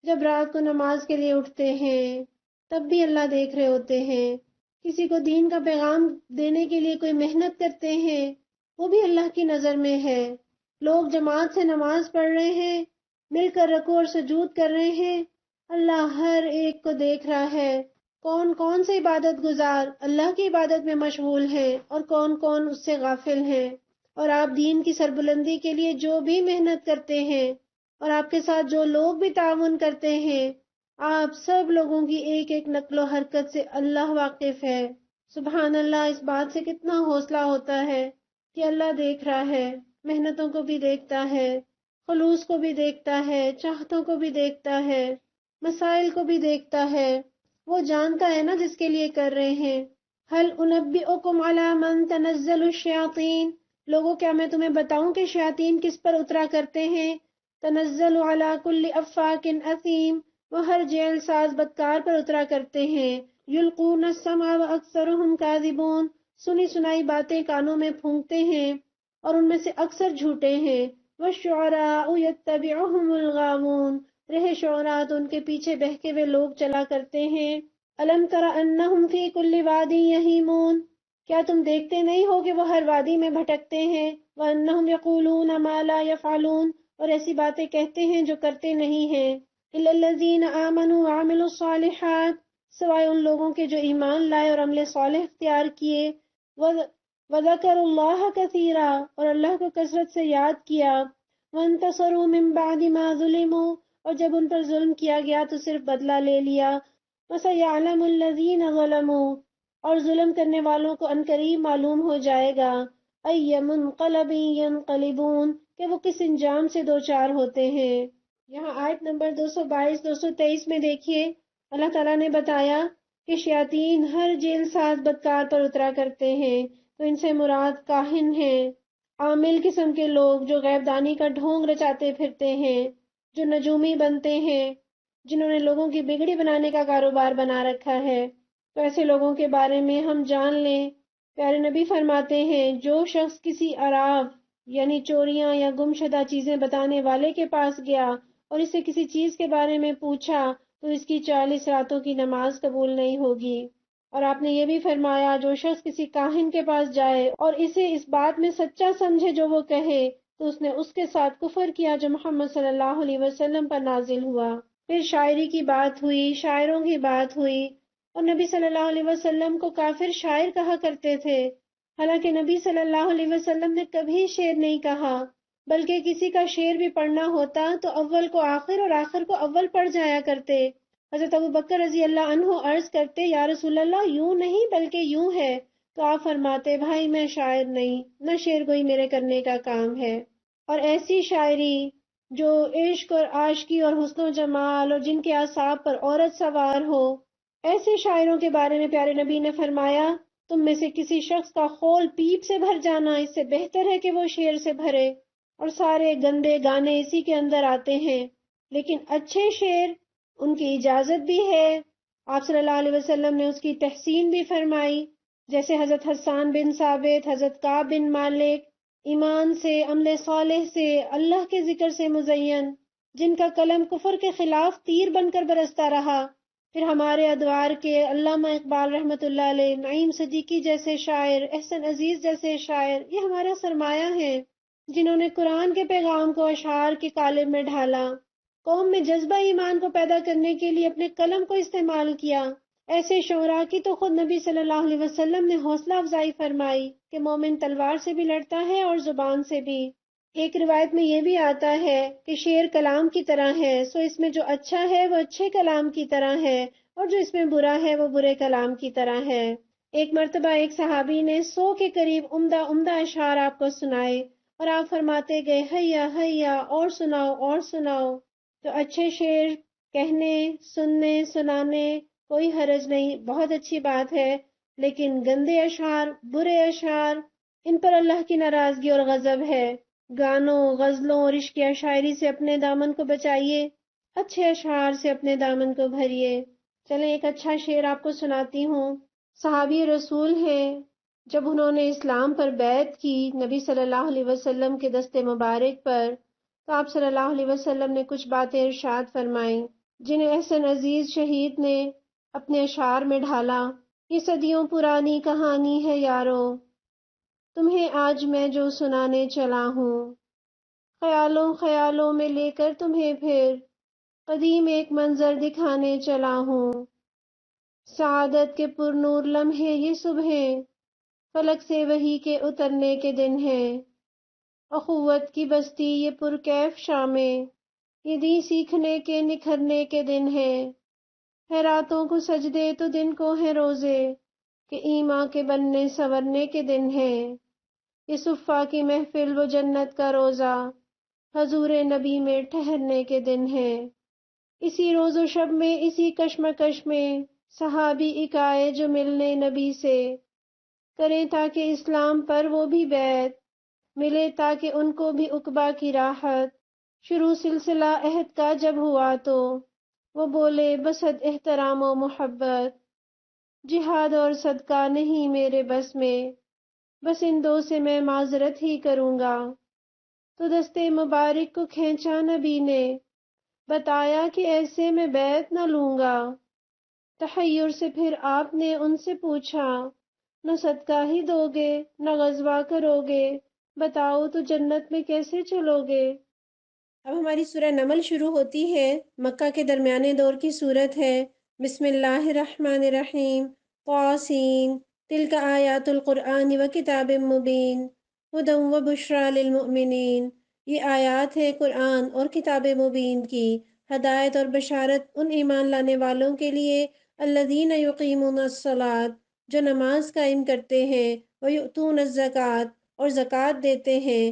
جب رات کو نماز کے لیے اٹھتے ہیں تب بھی اللہ دیکھ رہے ہوتے ہیں، کسی کو دین کا پیغام دینے کے لیے کوئی محنت کرتے ہیں وہ بھی اللہ کی نظر میں ہے۔ لوگ جماعت سے نماز پڑھ رہے ہیں، مل کر رکوع اور سجود کر رہے ہیں، اللہ ہر ایک کو دیکھ رہا ہے۔ کون کون سے عبادت گزار اللہ کی عبادت میں مشغول ہیں اور کون کون اس سے غافل ہیں۔ اور آپ دین کی سربلندی کے لیے جو بھی محنت کرتے ہیں اور آپ کے ساتھ جو لوگ بھی تعاون کرتے ہیں، آپ سب لوگوں کی ایک ایک نقل و حرکت سے اللہ واقف ہے۔ سبحان اللہ، اس بات سے کتنا حوصلہ ہوتا ہے کہ اللہ دیکھ رہا ہے، محنتوں کو بھی دیکھتا ہے، خلوص کو بھی دیکھتا ہے، چاہتوں کو بھی دیکھتا ہے، مسائل کو بھی دیکھتا ہے۔ وہ جانتا ہے نا جس کے لیے کر رہے ہیں۔ هل انبئکم علی من تنزل الشیاطین، لوگوں کیا میں تمہیں بتاؤں کہ شیاطین کس پر اترا کرتے ہیں؟ تنزل علی کل افاک اثیم، وہ ہر جیل ساز بدکار پر اترا کرتے ہیں۔ یلقون السمع واکثرهم کاذبون، سنی سنائی باتیں کانوں میں پھونکتے ہیں اور ان میں سے اکثر جھوٹے ہیں۔ والشعراء یتبعهم الغاوون، رہے شعراء تو ان کے پیچھے بہکے ہوئے لوگ چلا کرتے ہیں۔ الم تر انہم فی کل وادی یہیمون، کیا تم دیکھتے نہیں ہو کہ وہ ہر وادی میں بھٹکتے ہیں؟ وانہم یقولون ما لا یفعلون، اور ایسی باتیں کہتے ہیں جو کرتے نہیں ہیں۔ الا الذین آمنوا وعملوا الصالحات، سوائے ان لوگوں کے جو ایمان لائے اور عمل صالح اختیار کیے۔ وذکروا اللہ کثیرا، اور اللہ کو کثرت سے یاد کیا۔ وانتصروا من بعد ما ظلموا، اور جب ان پر ظلم کیا گیا تو صرف بدلہ لے لیا۔ وَسَيَعْلَمُ الَّذِينَ ظَلَمُوا، اور ظلم کرنے والوں کو عنقریب معلوم ہو جائے گا۔ أَيَّ مُنقَلَبٍ يَنقَلِبُونَ، کہ وہ کس انجام سے دوچار ہوتے ہیں۔ یہاں آیت نمبر 222 223 میں دیکھیے اللہ تعالیٰ نے بتایا کہ شیاطین ہر جیل ساز بدکار پر اترا کرتے ہیں، تو ان سے مراد کاہن ہیں، عامل قسم کے لوگ جو غیب دانی کا ڈھونگ رچاتے پھرتے ہیں، جو نجومی بنتے ہیں، جنہوں نے لوگوں کی بگڑی بنانے کا کاروبار بنا رکھا ہے۔ تو ایسے لوگوں کے بارے میں ہم جان لیں، پیارے نبی فرماتے ہیں جو شخص کسی عراف یعنی چوریاں یا گمشدہ چیزیں بتانے والے کے پاس گیا اور اس سے کسی چیز کے بارے میں پوچھا تو اس کی 40 راتوں کی نماز قبول نہیں ہوگی۔ اور آپ نے یہ بھی فرمایا جو شخص کسی کاہن کے پاس جائے اور اسے اس بات میں سچا سمجھے جو وہ کہے تو اس نے اس کے ساتھ کفر کیا جو محمد صلی اللہ علیہ وسلم پر نازل ہوا۔ پھر شاعری کی بات ہوئی، شاعروں کی بات ہوئی، اور نبی صلی اللہ علیہ وسلم کو کافر شاعر کہا کرتے تھے، حالانکہ نبی صلی اللہ علیہ وسلم نے کبھی شعر نہیں کہا، بلکہ کسی کا شعر بھی پڑھنا ہوتا تو اول کو آخر اور آخر کو اول پڑھ جایا کرتے۔ حضرت ابو بکر رضی اللہ عنہ عرض کرتے یا رسول اللہ یوں نہیں بلکہ یوں ہے، تو آپ فرماتے بھائی میں شاعر نہیں، نہ شعر گوئی میرے کرنے کا کام ہے۔ اور ایسی شاعری جو عشق اور عاشقی اور حسن و جمال اور جن کے اعصاب پر عورت سوار ہو، ایسے شاعروں کے بارے میں پیارے نبی نے فرمایا تم میں سے کسی شخص کا خول پیپ سے بھر جانا اس سے بہتر ہے کہ وہ شعر سے بھرے، اور سارے گندے گانے اسی کے اندر آتے ہیں، لیکن اچھے شعر ان کی اجازت بھی ہے۔ آپ صلی اللہ علیہ وسلم نے اس کی تحسین بھی فرمائی، جیسے حضرت حسان بن ثابت، حضرت کعب بن مالک، ایمان سے، عمل صالح سے، اللہ کے ذکر سے مزین، جن کا قلم کفر کے خلاف تیر بن کر برستا رہا۔ پھر ہمارے ادوار کے علامہ اقبال رحمۃ اللہ علیہ، نعیم صدیقی جیسے شاعر، احسن عزیز جیسے شاعر، یہ ہمارا سرمایہ ہیں جنہوں نے قرآن کے پیغام کو اشعار کے قالب میں ڈھالا، قوم میں جذبہ ایمان کو پیدا کرنے کے لیے اپنے قلم کو استعمال کیا۔ ایسے شعراء کی تو خود نبی صلی اللہ علیہ وسلم نے حوصلہ افزائی فرمائی کہ مومن تلوار سے بھی لڑتا ہے اور زبان سے بھی۔ ایک روایت میں یہ بھی آتا ہے کہ شعر کلام کی طرح ہے، سو اس میں جو اچھا ہے وہ اچھے کلام کی طرح ہے اور جو اس میں برا ہے وہ برے کلام کی طرح ہے۔ ایک مرتبہ ایک صحابی نے 100 کے قریب عمدہ عمدہ اشعار آپ کو سنائے اور آپ فرماتے گئے حیا حیا اور سناؤ اور سناؤ۔ تو اچھے شعر کہنے، سننے، سنانے کوئی حرج نہیں، بہت اچھی بات ہے، لیکن گندے اشعار، برے اشعار، ان پر اللہ کی ناراضگی اور غضب ہے۔ گانوں، غزلوں اور عشقیہ شاعری سے اپنے دامن کو بچائیے، اچھے اشعار سے اپنے دامن کو بھریے۔ چلیں ایک اچھا شعر آپ کو سناتی ہوں۔ صحابی رسول ہیں، جب انہوں نے اسلام پر بیعت کی نبی صلی اللہ علیہ وسلم کے دست مبارک پر، تو آپ صلی اللہ علیہ وسلم نے کچھ باتیں ارشاد فرمائیں جنہیں احسن عزیز شہید نے اپنے اشعار میں ڈھالا۔ یہ صدیوں پرانی کہانی ہے یارو، تمہیں آج میں جو سنانے چلا ہوں، خیالوں خیالوں میں لے کر تمہیں پھر قدیم ایک منظر دکھانے چلا ہوں۔ سعادت کے پر نور لمحے یہ صبحیں، فلک سے وحی کے اترنے کے دن ہیں۔ اخوت کی بستی یہ پرکیف شامیں، یہ دین سیکھنے کے نکھرنے کے دن ہیں۔ ہے راتوں کو سجدے تو دن کو ہے روزے، کہ ایمان کے بننے سنورنے کے دن ہیں۔ یہ صفا کی محفل و جنت کا روزہ، حضور نبی میں ٹھہرنے کے دن ہیں۔ اسی روز و شب میں، اسی کشمکش میں، صحابی اکائے جو ملنے نبی سے کریں تاکہ اسلام پر وہ بھی بیعت ملے، تاکہ ان کو بھی عقبہ کی راحت۔ شروع سلسلہ عہد کا جب ہوا تو وہ بولے بس حد احترام و محبت، جہاد اور صدقہ نہیں میرے بس میں، بس ان دو سے میں معذرت ہی کروں گا۔ تو دستے مبارک کو کھینچا نبی نے، بتایا کہ ایسے میں بیعت نہ لوں گا۔ تحیر سے پھر آپ نے ان سے پوچھا، نہ صدقہ ہی دو گے نہ غزوہ کرو گے، بتاؤ تو جنت میں کیسے چلو گے؟ اب ہماری سورہ نمل شروع ہوتی ہے۔ مکہ کے درمیانے دور کی سورت ہے۔ بسم اللہ الرحمن الرحیم۔ طاسین تلک آیات القرآن و کتاب مبین ھدی و بشری للمؤمنین۔ یہ آیات ہے قرآن اور کتاب مبین کی، ہدایت اور بشارت ان ایمان لانے والوں کے لیے الذین یقیمون الصلاۃ، جو نماز قائم کرتے ہیں، ویؤتون الزکوٰۃ، اور زکوٰۃ دیتے ہیں،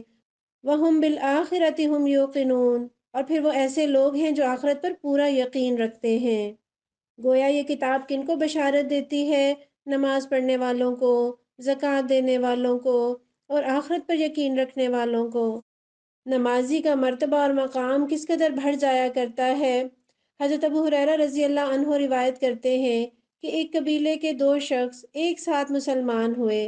وَهُمْ بِالْآخِرَةِ هُمْ یوقنون، اور پھر وہ ایسے لوگ ہیں جو آخرت پر پورا یقین رکھتے ہیں۔ گویا یہ کتاب کن کو بشارت دیتی ہے؟ نماز پڑھنے والوں کو، زکوٰۃ دینے والوں کو، اور آخرت پر یقین رکھنے والوں کو۔ نمازی کا مرتبہ اور مقام کس قدر بڑھ جایا کرتا ہے۔ حضرت ابو ہریرہ رضی اللہ عنہ روایت کرتے ہیں کہ ایک قبیلے کے دو شخص ایک ساتھ مسلمان ہوئے،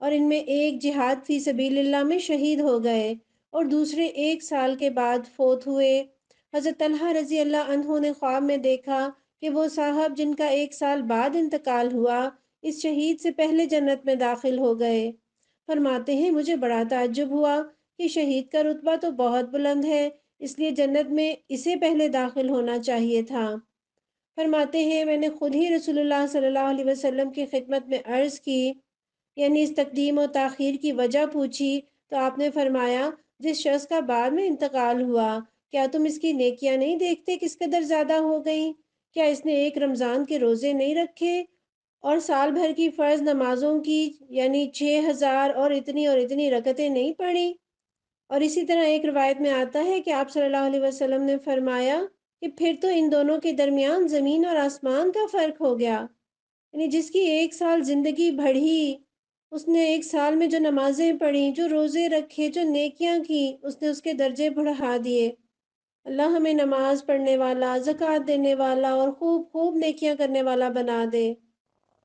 اور ان میں ایک جہاد فی سبیل اللہ میں شہید ہو گئے اور دوسرے 1 سال کے بعد فوت ہوئے۔ حضرت طلحہ رضی اللہ عنہ نے خواب میں دیکھا کہ وہ صاحب جن کا 1 سال بعد انتقال ہوا، اس شہید سے پہلے جنت میں داخل ہو گئے۔ فرماتے ہیں مجھے بڑا تعجب ہوا کہ شہید کا رتبہ تو بہت بلند ہے، اس لیے جنت میں اسے پہلے داخل ہونا چاہیے تھا۔ فرماتے ہیں میں نے خود ہی رسول اللہ صلی اللہ علیہ وسلم کی خدمت میں عرض کی، یعنی اس تقدیم و تاخیر کی وجہ پوچھی، تو آپ نے فرمایا جس شخص کا بعد میں انتقال ہوا، کیا تم اس کی نیکیاں نہیں دیکھتے کس قدر زیادہ ہو گئیں؟ کیا اس نے ایک رمضان کے روزے نہیں رکھے اور سال بھر کی فرض نمازوں کی یعنی 6000 اور اتنی رکعتیں نہیں پڑھی؟ اور اسی طرح ایک روایت میں آتا ہے کہ آپ صلی اللہ علیہ وسلم نے فرمایا کہ پھر تو ان دونوں کے درمیان زمین اور آسمان کا فرق ہو گیا، یعنی جس کی 1 سال زندگی بڑھی، اس نے 1 سال میں جو نمازیں پڑھی، جو روزے رکھے، جو نیکیاں کی، اس نے اس کے درجے بڑھا دیے۔ اللہ ہمیں نماز پڑھنے والا، زکوٰۃ دینے والا اور خوب خوب نیکیاں کرنے والا بنا دے،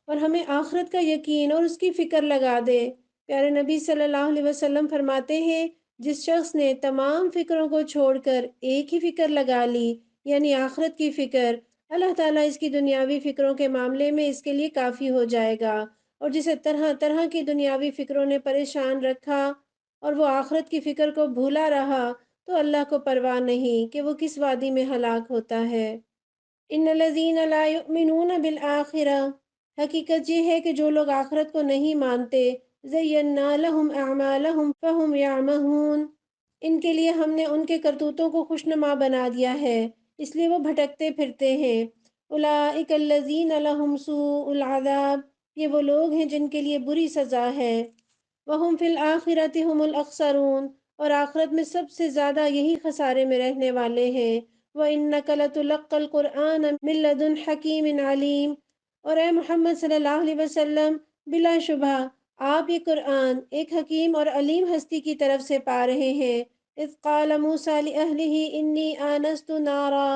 اور ہمیں آخرت کا یقین اور اس کی فکر لگا دے۔ پیارے نبی صلی اللہ علیہ وسلم فرماتے ہیں جس شخص نے تمام فکروں کو چھوڑ کر ایک ہی فکر لگا لی، یعنی آخرت کی فکر، اللہ تعالیٰ اس کی دنیاوی فکروں کے معاملے میں اس کے لیے کافی ہو جائے گا، اور جسے طرح طرح کی دنیاوی فکروں نے پریشان رکھا اور وہ آخرت کی فکر کو بھولا رہا، تو اللہ کو پرواہ نہیں کہ وہ کس وادی میں ہلاک ہوتا ہے۔ ان الذین لا یؤمنون بالآخرہ، حقیقت یہ ہے کہ جو لوگ آخرت کو نہیں مانتے، زینا لہم اعمالہم فہم یعمہون، ان کے لیے ہم نے ان کے کرتوتوں کو خوشنما بنا دیا ہے، اس لیے وہ بھٹکتے پھرتے ہیں۔ اولئک الذین لہم سوء العذاب، یہ وہ لوگ ہیں جن کے لیے بری سزا ہے۔ وہم فی الآخرۃ ھم الاخسرون، اور آخرت میں سب سے زیادہ یہی خسارے میں رہنے والے ہیں۔ وَإِنَّكَ لَتُلَقَّى الْقُرْآنَ مِن لَّدُنْ حَكِيمٍ عَلِيمٍ، اور اے محمد صلی اللہ علیہ وسلم، بلا شبہ آپ یہ قرآن ایک حکیم اور علیم ہستی کی طرف سے پا رہے ہیں۔ اذ قال موسیٰ لأہلہ انی آنست نارا،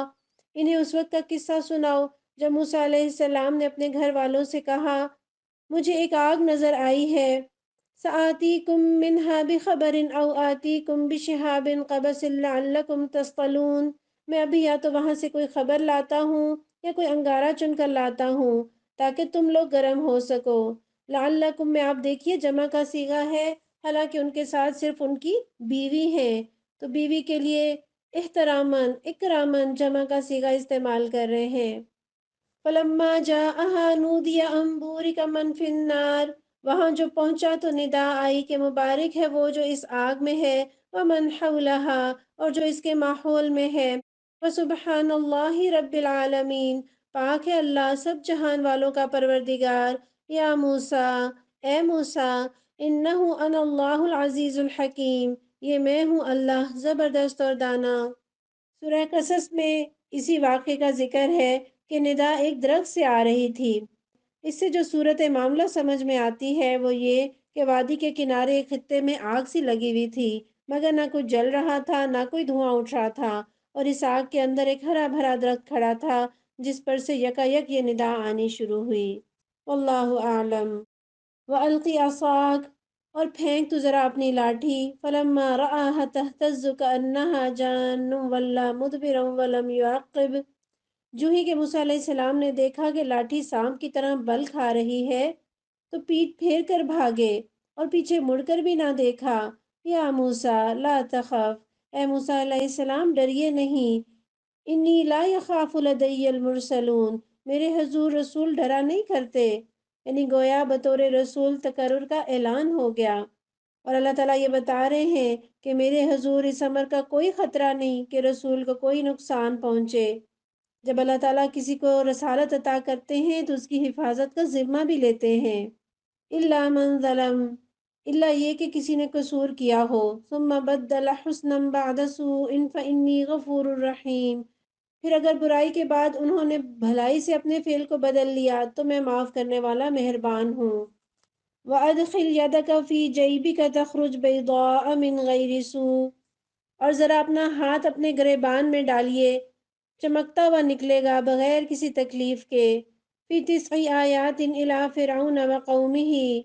انہیں اس وقت کا قصہ سناؤ جب موسیٰ علیہ السلام نے اپنے گھر والوں سے کہا مجھے ایک آگ نظر آئی ہے، سآتیکم منہا بخبر او آتیکم بشہاب قبس لعلکم تصطلون، میں ابھی یا تو وہاں سے کوئی خبر لاتا ہوں یا کوئی انگارہ چن کر لاتا ہوں تاکہ تم لوگ گرم ہو سکو۔ لعلکم میں آپ دیکھیے جمع کا صیغہ ہے، حالانکہ ان کے ساتھ صرف ان کی بیوی ہے، تو بیوی کے لیے احتراماً اکراماً جمع کا صیغہ استعمال کر رہے ہیں۔ فلما جاءها نودی ان بورک من فی النار، وہاں جو پہنچا تو ندا آئی کہ مبارک ہے وہ جو اس آگ میں ہے، ومن حولہا، اور جو اس کے ماحول میں ہے، وسبحان اللہ رب العالمین، پاک ہے اللہ سب جہان والوں کا پروردگار۔ یا موسیٰ، اے موسیٰ، انہ انا اللہ العزیز الحکیم، یہ میں ہوں اللہ زبردست اور دانا۔ سورہ قصص میں اسی واقعے کا ذکر ہے کہ ندا ایک درخت سے آ رہی تھی۔ اس سے جو صورت معاملہ سمجھ میں آتی ہے وہ یہ کہ وادی کے کنارے ایک خطے میں آگ سی لگی ہوئی تھی، مگر نہ کچھ جل رہا تھا نہ کوئی دھواں اٹھ رہا تھا، اور اس آگ کے اندر ایک ہرا بھرا درخت کھڑا تھا جس پر سے یکایک یہ ندا آنی شروع ہوئی۔ واللہ اعلم۔ وَأَلْقِ عَصَاكَ، اور پھینک تو ذرا اپنی لاٹھی۔ فَلَمَّا رَآهَا تَهْتَزُّ كَأَنَّهَا جَانٌّ وَلَّىٰ مُدْبِرًا وَلَمْ يُعَقِّبْ، جو ہی کہ موسیٰ علیہ السلام نے دیکھا کہ لاٹھی سانپ کی طرح بل کھا رہی ہے تو پیٹھ پھیر کر بھاگے اور پیچھے مڑ کر بھی نہ دیکھا۔ یا موسیٰ لا تخف، اے موسیٰ علیہ السلام ڈریے نہیں، انی لا یخاف لدی المرسلون، میرے حضور رسول ڈرا نہیں کرتے، یعنی گویا بطور رسول تقرر کا اعلان ہو گیا، اور اللہ تعالیٰ یہ بتا رہے ہیں کہ میرے حضور اس امر کا کوئی خطرہ نہیں کہ رسول کو کوئی نقصان پہنچے۔ جب اللہ تعالیٰ کسی کو رسالت عطا کرتے ہیں تو اس کی حفاظت کا ذمہ بھی لیتے ہیں۔ الا من ظلم، الا یہ کہ کسی نے قصور کیا ہو، ثم بدل حسنا بعد سوء فانی غفور الرحیم، پھر اگر برائی کے بعد انہوں نے بھلائی سے اپنے فعل کو بدل لیا تو میں معاف کرنے والا مہربان ہوں۔ وَأَدْخِلْ يَدَكَ فِي جَيْبِكَ تَخْرُجْ بَيْضَاءَ مِنْ غَيْرِ سُوءٍ، اور ذرا اپنا ہاتھ اپنے گریبان میں ڈالیے، چمکتا ہوا نکلے گا بغیر کسی تکلیف کے۔ فِي تِسْعِ آیَاتٍ إِلَىٰ فِرْعَوْنَ وَقَوْمِهِ،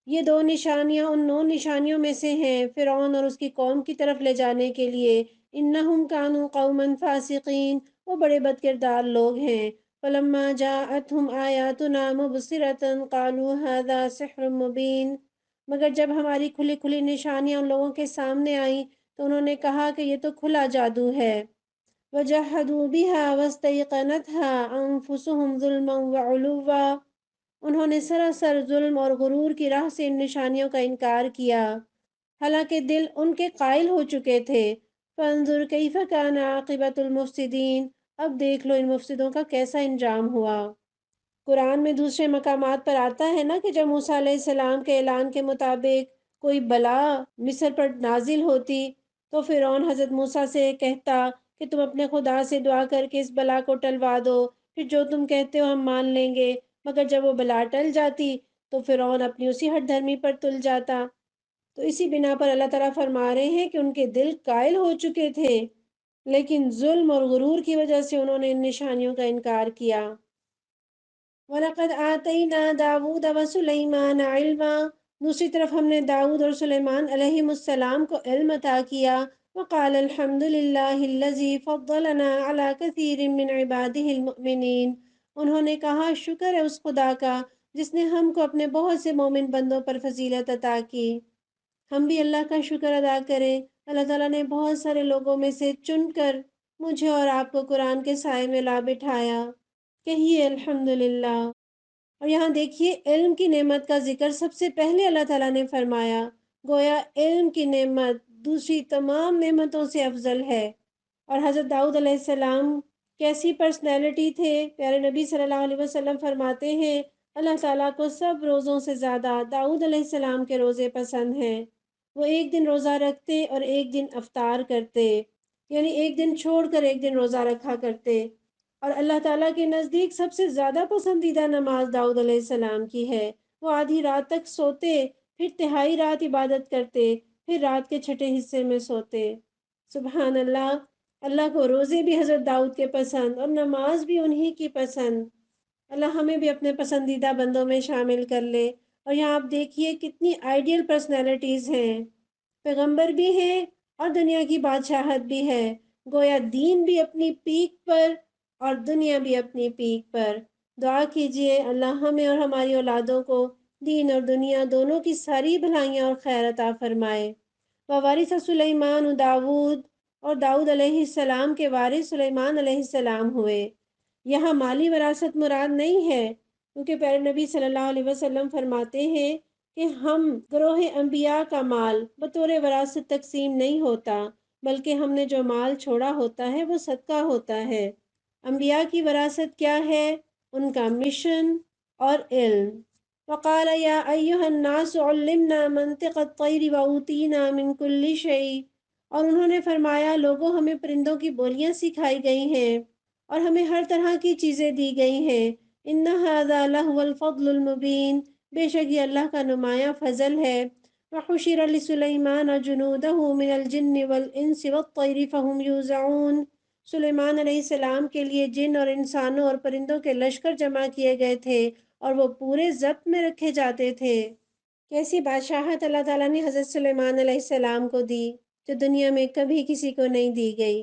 یہ دو نشانیاں ان 9 نشانیوں میں سے ہیں فرعون اور اس کی قوم کی طرف لے جانے کے لیے۔ انہم کانوا قوما فاسقین، وہ بڑے بد کردار لوگ ہیں۔ فلما جاءتهم آیاتنا مبصرة قالوا هذا سحر مبین، مگر جب ہماری کھلی کھلی نشانیاں ان لوگوں کے سامنے آئیں تو انہوں نے کہا کہ یہ تو کھلا جادو ہے۔ وجحدوا بها واستيقنتها انفسهم ظلما وعلوا، انہوں نے سراسر ظلم اور غرور کی راہ سے ان نشانیوں کا انکار کیا، حالانکہ دل ان کے قائل ہو چکے تھے۔ فانظر کیف کان عاقبۃ المفسدین، اب دیکھ لو ان مفسدوں کا کیسا انجام ہوا۔ قرآن میں دوسرے مقامات پر آتا ہے نا کہ جب موسیٰ علیہ السلام کے اعلان کے مطابق کوئی بلا مصر پر نازل ہوتی تو فرعون حضرت موسیٰ سے کہتا کہ تم اپنے خدا سے دعا کر کے اس بلا کو ٹلوا دو، پھر جو تم کہتے ہو ہم مان لیں گے۔ مگر جب وہ بلا ٹل جاتی تو فرعون اپنی اسی ہٹ دھرمی پر تل جاتا۔ تو اسی بنا پر اللہ تعالیٰ فرما رہے ہیں کہ ان کے دل قائل ہو چکے تھے، لیکن ظلم اور غرور کی وجہ سے انہوں نے ان نشانیوں کا انکار کیا۔ وَلَقَدْ آتَيْنَا دَاوُودَ وَسُلَيْمَانَ عِلْمًا، دوسری طرف ہم نے داؤد اور سلیمان علیہم السلام کو علم عطا کیا۔ وَقَالَ الْحَمْدُ لِلَّهِ الَّذِي فَضَّلَنَا عَلَى كَثِيرٍ مِّنْ عِبَادِهِ الْمُؤْمِنِينَ، انہوں نے کہا شکر ہے اس خدا کا جس نے ہم کو اپنے بہت سے مومن بندوں پر فضیلت عطا کی۔ ہم بھی اللہ کا شکر ادا کریں، اللہ تعالیٰ نے بہت سارے لوگوں میں سے چن کر مجھے اور آپ کو قرآن کے سائے میں لا بٹھایا۔ کہیے الحمدللہ۔ اور یہاں دیکھیے علم کی نعمت کا ذکر سب سے پہلے اللہ تعالیٰ نے فرمایا، گویا علم کی نعمت دوسری تمام نعمتوں سے افضل ہے۔ اور حضرت داؤد علیہ السلام کیسی پرسنالٹی تھے، پیارے نبی صلی اللہ علیہ وسلم فرماتے ہیں اللہ تعالیٰ کو سب روزوں سے زیادہ داؤد علیہ السلام کے روزے پسند ہیں۔ وہ ایک دن روزہ رکھتے اور ایک دن افطار کرتے، یعنی ایک دن چھوڑ کر ایک دن روزہ رکھا کرتے۔ اور اللہ تعالیٰ کے نزدیک سب سے زیادہ پسندیدہ نماز داؤد علیہ السلام کی ہے۔ وہ آدھی رات تک سوتے، پھر تہائی رات عبادت کرتے، پھر رات کے چھٹے حصے میں سوتے۔ سبحان اللہ، اللہ کو روزے بھی حضرت داؤد کے پسند اور نماز بھی انہی کی پسند۔ اللہ ہمیں بھی اپنے پسندیدہ بندوں میں شامل کر لے۔ اور یہاں آپ دیکھیے کتنی آئیڈیل پرسنالٹیز ہیں، پیغمبر بھی ہیں اور دنیا کی بادشاہت بھی ہے، گویا دین بھی اپنی پیک پر اور دنیا بھی اپنی پیک پر۔ دعا کیجئے اللہ ہمیں اور ہماری اولادوں کو دین اور دنیا دونوں کی ساری بھلائیاں اور خیر عطا فرمائے۔ ووارث سلیمان داود، اور داؤد علیہ السلام کے وارث سلیمان علیہ السلام ہوئے۔ یہاں مالی وراثت مراد نہیں ہے، کیونکہ پیارے نبی صلی اللہ علیہ وسلم فرماتے ہیں کہ ہم گروہ انبیاء کا مال بطور وراثت تقسیم نہیں ہوتا، بلکہ ہم نے جو مال چھوڑا ہوتا ہے وہ صدقہ ہوتا ہے۔ انبیاء کی وراثت کیا ہے؟ ان کا مشن اور علم۔ وقال یا ایھا الناس علمنا منطق الطیر واوتینا من کل شیء، اور انہوں نے فرمایا لوگوں ہمیں پرندوں کی بولیاں سکھائی گئی ہیں اور ہمیں ہر طرح کی چیزیں دی گئی ہیں۔ ان ھذا لہو الفضل المبین، بے شک یہ اللہ کا نمایاں فضل ہے۔ وحشر لسلیمان جنودہ من الجن والانس والطیر فہم یوزعون، سلیمان علیہ السلام کے لیے جن اور انسانوں اور پرندوں کے لشکر جمع کیے گئے تھے اور وہ پورے ضبط میں رکھے جاتے تھے۔ کیسی بادشاہت اللہ تعالیٰ نے حضرت سلیمان علیہ السلام کو دی جو دنیا میں کبھی کسی کو نہیں دی گئی۔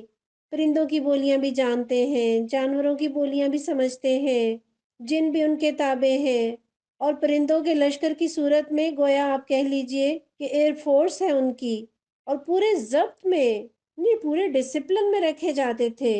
پرندوں کی بولیاں بھی جانتے ہیں، جانوروں کی بولیاں بھی سمجھتے ہیں، جن بھی ان کے تابع ہیں، اور پرندوں کے لشکر کی صورت میں گویا آپ کہہ لیجئے کہ ایئر فورس ہے ان کی، اور پورے ضبط میں، نہیں پورے ڈسپلن میں رکھے جاتے تھے۔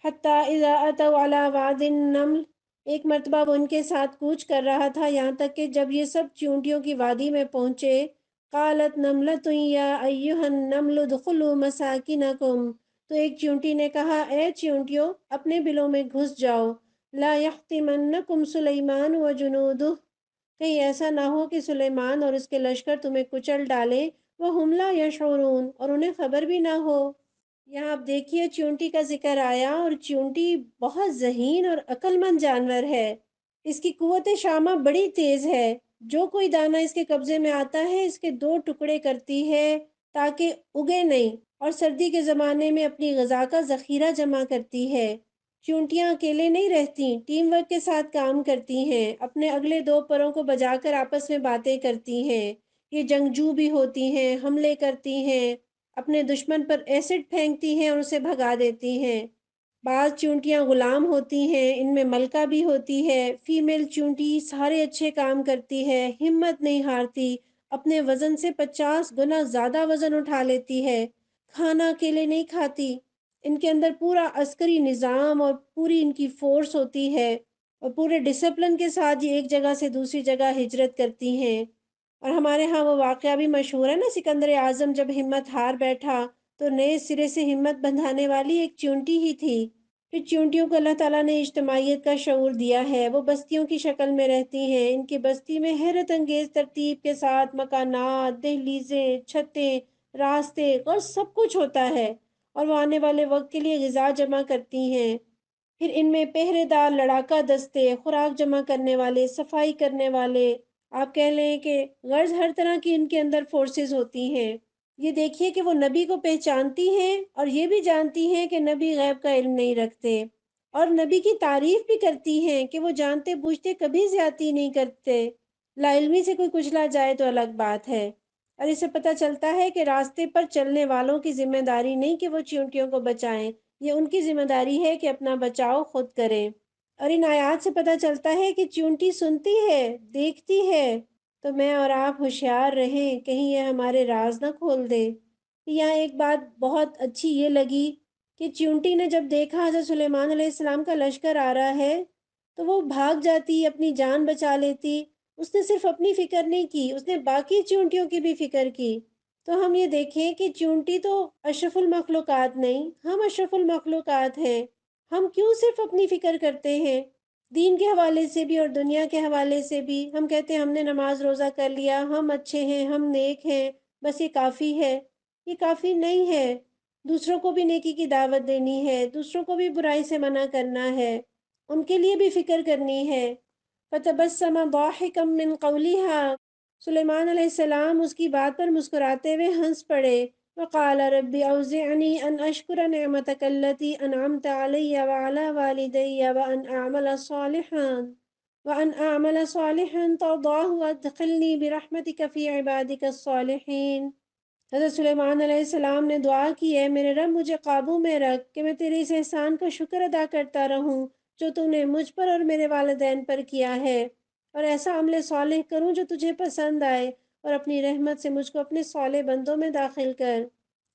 حتیٰ اذا اتوا علی واد النمل، ایک مرتبہ وہ ان کے ساتھ کوچ کر رہا تھا، یہاں تک کہ جب یہ سب چیونٹیوں کی وادی میں پہنچے، قالت نملۃ یا ایھا النمل ادخلوا مساکنکم، تو ایک چیونٹی نے کہا اے چیونٹیوں اپنے بلوں میں گھس جاؤ، لا یحطمنکم سلیمان و جنودہ، کہیں ایسا نہ ہو کہ سلیمان اور اس کے لشکر تمہیں کچل ڈالے، وہم لا یشعرون، اور انہیں خبر بھی نہ ہو۔ یہاں آپ دیکھیے چیونٹی کا ذکر آیا، اور چیونٹی بہت ذہین اور عقل مند جانور ہے، اس کی قوت شامہ بڑی تیز ہے، جو کوئی دانہ اس کے قبضے میں آتا ہے اس کے دو ٹکڑے کرتی ہے تاکہ اگے نہیں، اور سردی کے زمانے میں اپنی غذا کا ذخیرہ جمع کرتی ہے۔ چیونٹیاں اکیلے نہیں رہتی، ٹیم ورک کے ساتھ کام کرتی ہیں، اپنے اگلے دو پروں کو بجا کر آپس میں باتیں کرتی ہیں، یہ جنگجو بھی ہوتی ہیں، حملے کرتی ہیں، اپنے دشمن پر ایسڈ پھینکتی ہیں اور اسے بھگا دیتی ہیں۔ بعض چیونٹیاں غلام ہوتی ہیں، ان میں ملکہ بھی ہوتی ہے۔ فیمیل چیونٹی سارے اچھے کام کرتی ہے، ہمت نہیں ہارتی، اپنے وزن سے 50 گنا زیادہ وزن اٹھا لیتی ہے، کھانا اکیلے نہیں کھاتی، ان کے اندر پورا عسکری نظام اور پوری ان کی فورس ہوتی ہے، اور پورے ڈسپلن کے ساتھ یہ ایک جگہ سے دوسری جگہ ہجرت کرتی ہیں۔ اور ہمارے ہاں وہ واقعہ بھی مشہور ہے نا، سکندر اعظم جب ہمت ہار بیٹھا تو نئے سرے سے ہمت بندھانے والی ایک چیونٹی ہی تھی۔ پھر چیونٹیوں کو اللہ تعالیٰ نے اجتماعیت کا شعور دیا ہے، وہ بستیوں کی شکل میں رہتی ہیں، ان کی بستی میں حیرت انگیز ترتیب کے ساتھ مکانات، دہلیزیں، چھتیں، راستے اور سب کچھ ہوتا ہے، اور وہ آنے والے وقت کے لیے غذا جمع کرتی ہیں۔ پھر ان میں پہرے دار لڑاکا دستے، خوراک جمع کرنے والے، صفائی کرنے والے، آپ کہہ لیں کہ غرض ہر طرح کی ان کے اندر فورسز ہوتی ہیں۔ یہ دیکھیے کہ وہ نبی کو پہچانتی ہیں اور یہ بھی جانتی ہیں کہ نبی غیب کا علم نہیں رکھتے، اور نبی کی تعریف بھی کرتی ہیں کہ وہ جانتے بوجھتے کبھی زیادتی نہیں کرتے، لا علمی سے کوئی کچلا جائے تو الگ بات ہے۔ اور اسے پتہ چلتا ہے کہ راستے پر چلنے والوں کی ذمہ داری نہیں کہ وہ چیونٹیوں کو بچائیں، یہ ان کی ذمہ داری ہے کہ اپنا بچاؤ خود کریں۔ اور ان آیات سے پتہ چلتا ہے کہ چیونٹی سنتی ہے، دیکھتی ہے، تو میں اور آپ ہوشیار رہیں کہیں یہ ہمارے راز نہ کھول دے۔ یہاں ایک بات بہت اچھی یہ لگی کہ چیونٹی نے جب دیکھا حضرت سلیمان علیہ السلام کا لشکر آ رہا ہے تو وہ بھاگ جاتی، اپنی جان بچا لیتی، اس نے صرف اپنی فکر نہیں کی، اس نے باقی چیونٹیوں کی بھی فکر کی۔ تو ہم یہ دیکھیں کہ چیونٹی تو اشرف المخلوقات نہیں، ہم اشرف المخلوقات ہیں، ہم کیوں صرف اپنی فکر کرتے ہیں؟ دین کے حوالے سے بھی اور دنیا کے حوالے سے بھی ہم کہتے ہیں ہم نے نماز روزہ کر لیا، ہم اچھے ہیں، ہم نیک ہیں، بس یہ کافی ہے۔ یہ کافی نہیں ہے، دوسروں کو بھی نیکی کی دعوت دینی ہے، دوسروں کو بھی برائی سے منع کرنا ہے، ان کے لیے بھی فکر کرنی ہے۔ فَتَبَسَّمَ ضَاحِكًا مِّن قَوْلِهَا، سلیمان علیہ السلام اس کی بات پر مسکراتے ہوئے ہنس پڑے۔ وَقَالَ رَبِّ أَوْزِعْنِي أَنْ أَشْكُرَ نِعْمَتَكَ الَّتِي أَنْعَمْتَ عَلَيَّ وَعَلَى وَالِدَيَّ وَأَنْ أَعْمَلَ صَالِحًا تَرْضَاهُ وَأَدْخِلْنِي بِرَحْمَتِكَ فِي عِبَادِكَ الصَّالِحِينَ۔ حضرت سلیمان علیہ السلام نے دعا کی ہے میرے رب مجھے قابو میں رکھ کہ میں تیرے اس احسان کا شکر ادا کرتا رہوں جو تو نے مجھ پر اور میرے والدین پر کیا ہے، اور ایسا عمل صالح کروں جو تجھے پسند آئے، اور اپنی رحمت سے مجھ کو اپنے صالح بندوں میں داخل کر۔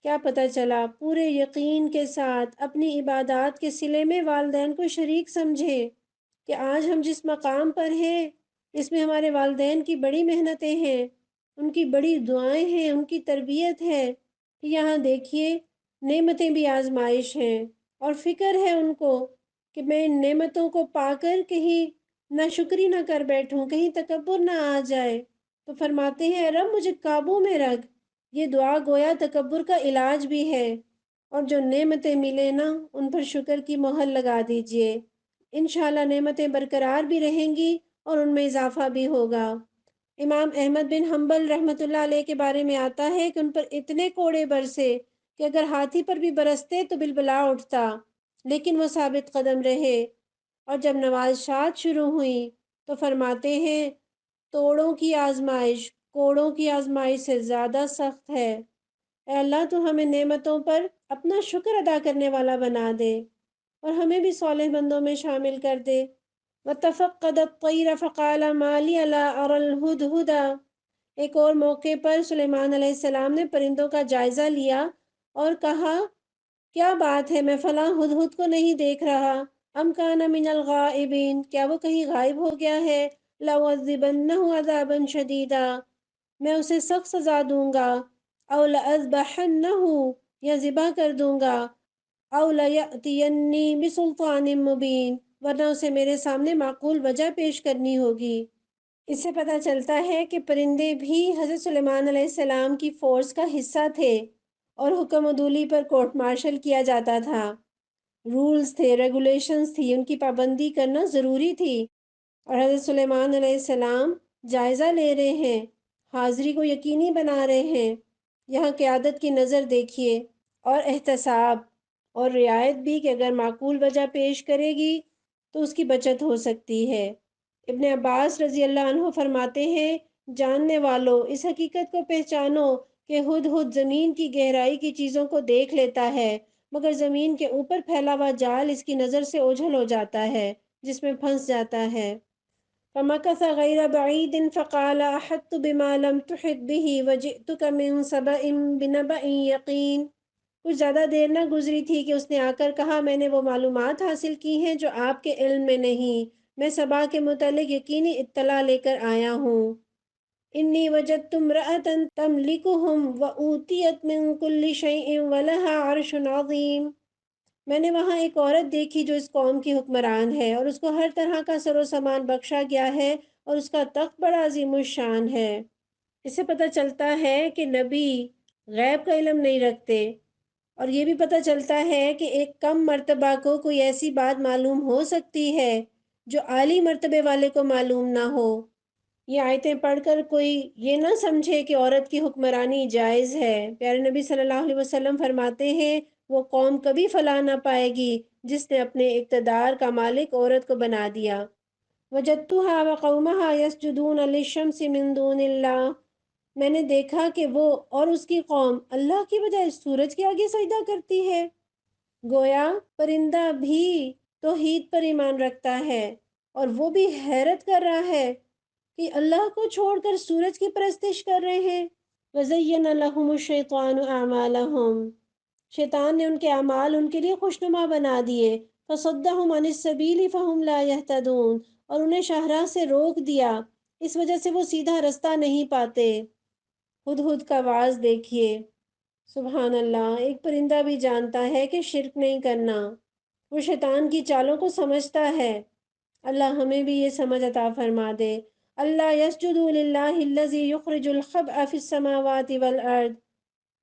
کیا پتہ چلا؟ پورے یقین کے ساتھ اپنی عبادات کے صلے میں والدین کو شریک سمجھے کہ آج ہم جس مقام پر ہیں اس میں ہمارے والدین کی بڑی محنتیں ہیں، ان کی بڑی دعائیں ہیں، ان کی تربیت ہے۔ یہاں دیکھیے نعمتیں بھی آزمائش ہیں، اور فکر ہے ان کو کہ میں ان نعمتوں کو پا کر کہیں ناشکری نہ کر بیٹھوں، کہیں تکبر نہ آ جائے، تو فرماتے ہیں اے رب مجھے قابو میں رکھ۔ یہ دعا گویا تکبر کا علاج بھی ہے، اور جو نعمتیں ملے نا ان پر شکر کی مہر لگا دیجئے، انشاءاللہ نعمتیں برقرار بھی رہیں گی اور ان میں اضافہ بھی ہوگا۔ امام احمد بن حنبل رحمۃ اللہ علیہ کے بارے میں آتا ہے کہ ان پر اتنے کوڑے برسے کہ اگر ہاتھی پر بھی برستے تو بلبلا اٹھتا، لیکن وہ ثابت قدم رہے۔ اور جب نوازشات شروع ہوئیں تو فرماتے ہیں توڑوں کی آزمائش کوڑوں کی آزمائش سے زیادہ سخت ہے۔ اے اللہ تو ہمیں نعمتوں پر اپنا شکر ادا کرنے والا بنا دے اور ہمیں بھی صالح بندوں میں شامل کر دے۔ وَتَفَقَّدَ الطَّيْرَ فَقَالَ مَا لِيَ لَا أَرَى الْهُدْهُدَ۔ ایک اور موقع پر سلیمان علیہ السلام نے پرندوں کا جائزہ لیا اور کہا کیا بات ہے میں فلاں ہدہد کو نہیں دیکھ رہا، ام کان من الغائبین، کیا وہ کہیں غائب ہو گیا ہے، لَأُعَذِّبَنَّهُ عَذَابًا شَدِيدًا، میں اسے سخت سزا دوں گا، او لَأَذْبَحَنَّهُ، یا ذبح کر دوں گا، او لَيَأْتِيَنِّي بِسُلْطَانٍ مُبِينٍ، ورنہ اسے میرے سامنے معقول وجہ پیش کرنی ہوگی۔ اس سے پتہ چلتا ہے کہ پرندے بھی حضرت سلیمان علیہ السلام کی فورس کا حصہ تھے اور حکم عدولی پر کورٹ مارشل کیا جاتا تھا، رولز تھے، ریگولیشنز تھی، ان کی پابندی کرنا ضروری تھی۔ اور حضرت سلیمان علیہ السلام جائزہ لے رہے ہیں، حاضری کو یقینی بنا رہے ہیں۔ یہاں قیادت کی نظر دیکھیے اور احتساب اور رعایت بھی کہ اگر معقول وجہ پیش کرے گی تو اس کی بچت ہو سکتی ہے۔ ابن عباس رضی اللہ عنہ فرماتے ہیں جاننے والوں اس حقیقت کو پہچانو کہ ہدہد زمین کی گہرائی کی چیزوں کو دیکھ لیتا ہے، مگر زمین کے اوپر پھیلا ہوا جال اس کی نظر سے اوجھل ہو جاتا ہے، جس میں پھنس جاتا ہے۔ فمكث غير بعيد فقال أحطت بما لم تحط به وجئتك من سبأ بنبأ يقين۔ کچھ زیادہ دیر نہ گزری تھی کہ اس نے آ کر کہا میں نے وہ معلومات حاصل کی ہیں جو آپ کے علم میں نہیں، میں سبا کے متعلق یقینی اطلاع لے کر آیا ہوں۔ انی وجدت امرأة تملکهم وأوتیت من كل شيء ولها عرش عظیم۔ میں نے وہاں ایک عورت دیکھی جو اس قوم کی حکمران ہے اور اس کو ہر طرح کا سر و سامان بخشا گیا ہے اور اس کا تخت بڑا عظیم الشان ہے۔ اس سے پتہ چلتا ہے کہ نبی غیب کا علم نہیں رکھتے، اور یہ بھی پتہ چلتا ہے کہ ایک کم مرتبہ کو کوئی ایسی بات معلوم ہو سکتی ہے جو عالی مرتبے والے کو معلوم نہ ہو۔ یہ آیتیں پڑھ کر کوئی یہ نہ سمجھے کہ عورت کی حکمرانی جائز ہے۔ پیارے نبی صلی اللہ علیہ وسلم فرماتے ہیں وہ قوم کبھی فلاح نہ پائے گی جس نے اپنے اقتدار کا مالک عورت کو بنا دیا۔ وجدتها وقومها يسجدون للشمس من دون اللہ، میں نے دیکھا کہ وہ اور اس کی قوم اللہ کی بجائے سورج کے آگے سجدہ کرتی ہے۔ گویا پرندہ بھی توحید پر ایمان رکھتا ہے اور وہ بھی حیرت کر رہا ہے کہ اللہ کو چھوڑ کر سورج کی پرستش کر رہے ہیں۔ وَزَيَّنَ لَهُمُ الشَّيْطَانُ أَعْمَالَهُمْ، شیطان نے ان کے اعمال ان کے لیے خوشنما بنا دیے۔ فَصَدَّهُمْ عَنِ السَّبِيلِ فَهُمْ لَا يَهْتَدُونَ، اور انہیں شاہراہ سے روک دیا، اس وجہ سے وہ سیدھا رستہ نہیں پاتے۔ ہدہد کا واز دیکھیے، سبحان اللہ، ایک پرندہ بھی جانتا ہے کہ شرک نہیں کرنا، وہ شیطان کی چالوں کو سمجھتا ہے۔ اللہ ہمیں بھی یہ سمجھ عطا فرما دے۔ اللہ یسجدوا للہ الذی یخرج الخبء فی السماوات والارض،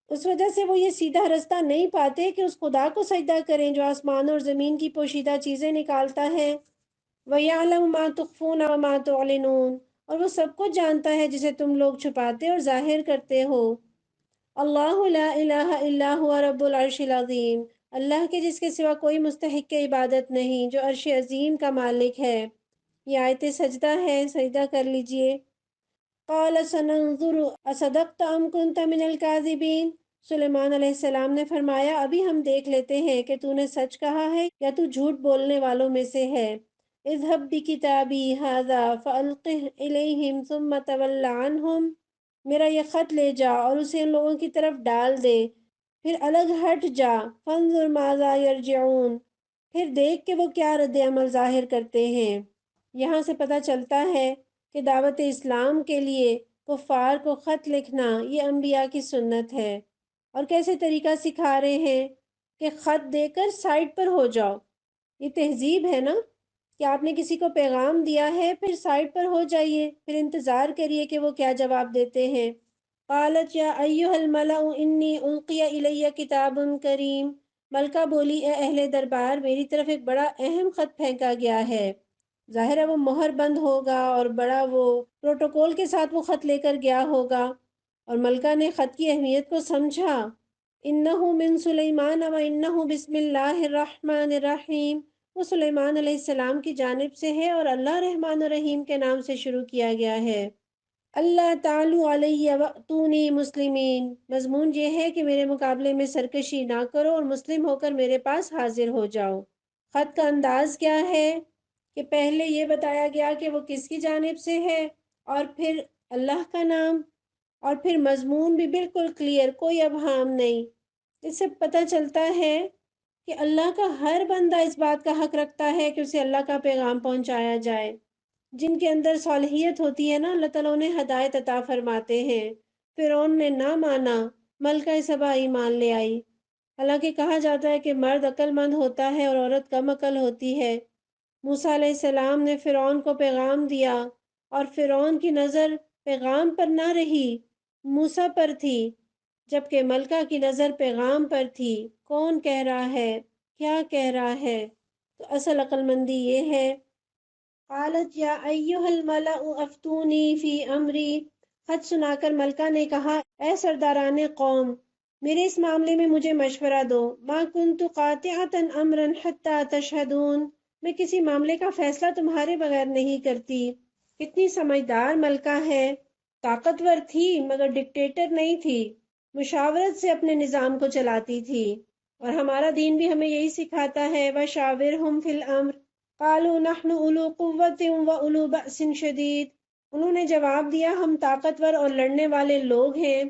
اس وجہ سے وہ یہ سیدھا رستہ نہیں پاتے کہ اس خدا کو سجدہ کریں جو آسمان اور زمین کی پوشیدہ چیزیں نکالتا ہے۔ وَيَعْلَمُ مَا تُخْفُونَ وَمَا تُعْلِنُونَ، اور وہ سب کچھ جانتا ہے جسے تم لوگ چھپاتے اور ظاہر کرتے ہو۔ اللہ لا الہ الا هو رب العرش العظیم، اللہ کے جس کے سوا کوئی مستحق عبادت نہیں، جو عرش عظیم کا مالک ہے۔ یہ آیت سجدہ ہے، سجدہ کر لیجئے۔ قال سننظر اصدقت ام کنت من الکاذبین، سلیمان علیہ السلام نے فرمایا ابھی ہم دیکھ لیتے ہیں کہ تو نے سچ کہا ہے یا تو جھوٹ بولنے والوں میں سے ہے۔ اذهب بکتابی ھذا فالقه الیہم ثم تول عنہم، میرا یہ خط لے جا اور اسے ان لوگوں کی طرف ڈال دے، پھر الگ ہٹ جا۔ فانظر ماذا یرجعون، پھر دیکھ کہ وہ کیا رد عمل ظاہر کرتے ہیں۔ یہاں سے پتہ چلتا ہے کہ دعوت اسلام کے لیے کفار کو خط لکھنا یہ انبیاء کی سنت ہے، اور کیسے طریقہ سکھا رہے ہیں کہ خط دے کر سائٹ پر ہو جاؤ۔ یہ تہذیب ہے نا کہ آپ نے کسی کو پیغام دیا ہے پھر سائٹ پر ہو جائیے، پھر انتظار کریے کہ وہ کیا جواب دیتے ہیں۔ قالت یا ایھا الملأ انی القی الی کتاب کریم، ملکہ بولی اے اہل دربار، میری طرف ایک بڑا اہم خط پھینکا گیا ہے، ظاہر ہے وہ مہر بند ہوگا اور بڑا وہ پروٹوکول کے ساتھ وہ خط لے کر گیا ہوگا۔ اور ملکہ نے خط کی اہمیت کو سمجھا۔ انہ من سلیمان و انہ بسم اللہ الرحمن الرحیم، وہ سلیمان علیہ السلام کی جانب سے ہے اور اللہ رحمان الرحیم کے نام سے شروع کیا گیا ہے۔ اللہ تعالی علیہ واتونی مسلمین، مضمون یہ ہے کہ میرے مقابلے میں سرکشی نہ کرو اور مسلم ہو کر میرے پاس حاضر ہو جاؤ۔ خط کا انداز کیا ہے کہ پہلے یہ بتایا گیا کہ وہ کس کی جانب سے ہے، اور پھر اللہ کا نام، اور پھر مضمون بھی بالکل کلیئر، کوئی ابہام نہیں۔ اس سے پتہ چلتا ہے کہ اللہ کا ہر بندہ اس بات کا حق رکھتا ہے کہ اسے اللہ کا پیغام پہنچایا جائے۔ جن کے اندر صالحیت ہوتی ہے نا، اللہ تعالیٰ انہیں ہدایت عطا فرماتے ہیں۔ فرعون نے نہ مانا، ملکہ سبا ایمان لے آئی۔ حالانکہ کہا جاتا ہے کہ مرد عقل مند ہوتا ہے اور عورت کم عقل ہوتی ہے۔ موسیٰ علیہ السلام نے فرعون کو پیغام دیا اور فرعون کی نظر پیغام پر نہ رہی، موسیٰ پر تھی، جبکہ ملکہ کی نظر پیغام پر تھی۔ کون کہہ رہا ہے، کیا کہہ رہا ہے؟ تو اصل عقل مندی یہ ہے۔ قالت یا ایھا الملأ افتونی فی امری، خط سنا کر ملکہ نے کہا اے سرداران قوم، میرے اس معاملے میں مجھے مشورہ دو۔ ما کنت قاطعۃ امرا حتی تشہدون، میں کسی معاملے کا فیصلہ تمہارے بغیر نہیں کرتی۔ کتنی سمجھدار ملکہ ہے، طاقتور تھی مگر ڈکٹیٹر نہیں تھی، مشاورت سے اپنے نظام کو چلاتی تھی۔ اور ہمارا دین بھی ہمیں یہی سکھاتا ہے، وشاورہم فی الامر قالوا نحن اولو قوت و اولو بأس شدید، انہوں نے جواب دیا ہم طاقتور اور لڑنے والے لوگ ہیں۔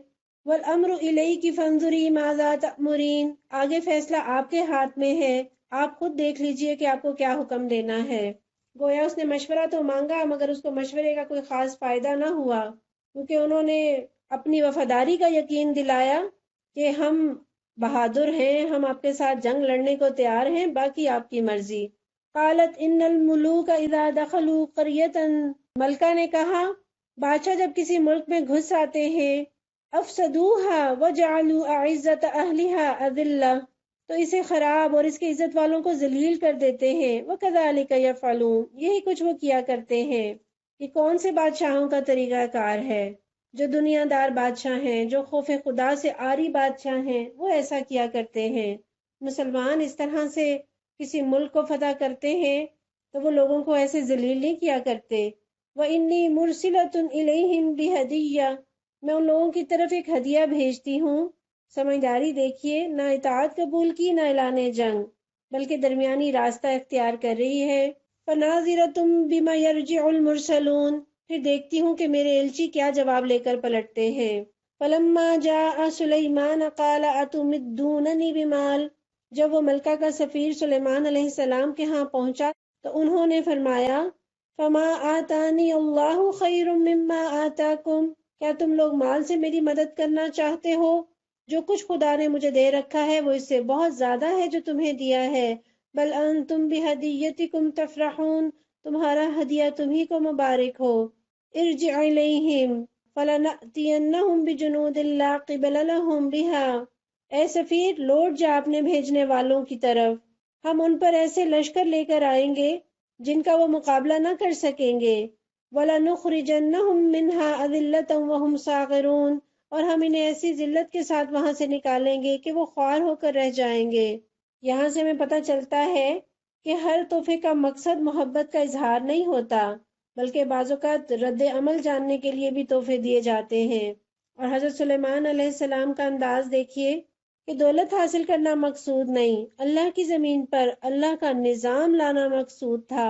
والامر الیک فانظری ماذا تأمرین، آگے فیصلہ آپ کے ہاتھ میں ہے، آپ خود دیکھ لیجئے کہ آپ کو کیا حکم دینا ہے۔ گویا اس نے مشورہ تو مانگا مگر اس کو مشورے کا کوئی خاص فائدہ نہ ہوا، کیونکہ انہوں نے اپنی وفاداری کا یقین دلایا کہ ہم بہادر ہیں، ہم آپ کے ساتھ جنگ لڑنے کو تیار ہیں، باقی آپ کی مرضی۔ قالت ان الملوک اذا دخلوا قریۃ، ملکہ نے کہا بادشاہ جب کسی ملک میں گھس آتے ہیں، افسدوها وجعلوا اعزت اہلها اذلہ، تو اسے خراب اور اس کے عزت والوں کو ذلیل کر دیتے ہیں۔ وکذالک یفعلون، یہی کچھ وہ کیا کرتے ہیں۔ یہ کون سے بادشاہوں کا طریقہ کار ہے؟ جو دنیا دار بادشاہ ہیں، جو خوف خدا سے عاری بادشاہ ہیں، وہ ایسا کیا کرتے ہیں۔ مسلمان اس طرح سے کسی ملک کو فتح کرتے ہیں تو وہ لوگوں کو ایسے ذلیل نہیں کیا کرتے۔ وَإِنِّي مُرْسِلَةٌ إِلَيْهِمْ بِهَدِيَّةٍ، میں ان لوگوں کی طرف ایک ہدیہ بھیجتی ہوں۔ سمجھداری دیکھیے، نہ اطاعت قبول کی نہ اعلان جنگ، بلکہ درمیانی راستہ اختیار کر رہی ہے۔ فَنَاظِرَةٌ بِمَا يَرْجِعُ الْمُرْسَلُونَ، پھر دیکھتی ہوں کہ میرے ایلچی کیا جواب لے کر پلٹتے ہیں۔ فَلَمَّا جَاءَ سُلَيْمَانَ قَالَ أَتُمِدُّونَنِي بِمَالٍ، جب وہ ملکہ کا سفیر سلیمان علیہ السلام کے ہاں پہنچا تو انہوں نے فرمایا فما آتانی اللہ خیر مما آتاکم، کیا تم لوگ مال سے میری مدد کرنا چاہتے ہو؟ جو کچھ خدا نے مجھے دے رکھا ہے وہ اس سے بہت زیادہ ہے جو تمہیں دیا ہے۔ بل انتم بہدیتکم تفرحون، تمہارا ہدیہ تمہیں کو مبارک ہو۔ ارجع الیہم فلنأتینہم بجنود لا قبل لہم بہا، اے سفیر لوٹ جا اپنے بھیجنے والوں کی طرف، ہم ان پر ایسے لشکر لے کر آئیں گے جن کا وہ مقابلہ نہ کر سکیں گے۔ وَلَنُخْرِجَنَّهُم مِّنْهَا أَذِلَّةً وَهُمْ صَاغِرُونَ، اور ہم انہیں ایسی ذلت کے ساتھ وہاں سے نکالیں گے کہ وہ خوار ہو کر رہ جائیں گے۔ یہاں سے ہمیں پتہ چلتا ہے کہ ہر تحفے کا مقصد محبت کا اظہار نہیں ہوتا، بلکہ بعض اوقات رد عمل جاننے کے لیے بھی تحفے دیے جاتے ہیں۔ اور حضرت سلیمان علیہ السلام کا انداز دیکھیے کہ دولت حاصل کرنا مقصود نہیں، اللہ کی زمین پر اللہ کا نظام لانا مقصود تھا۔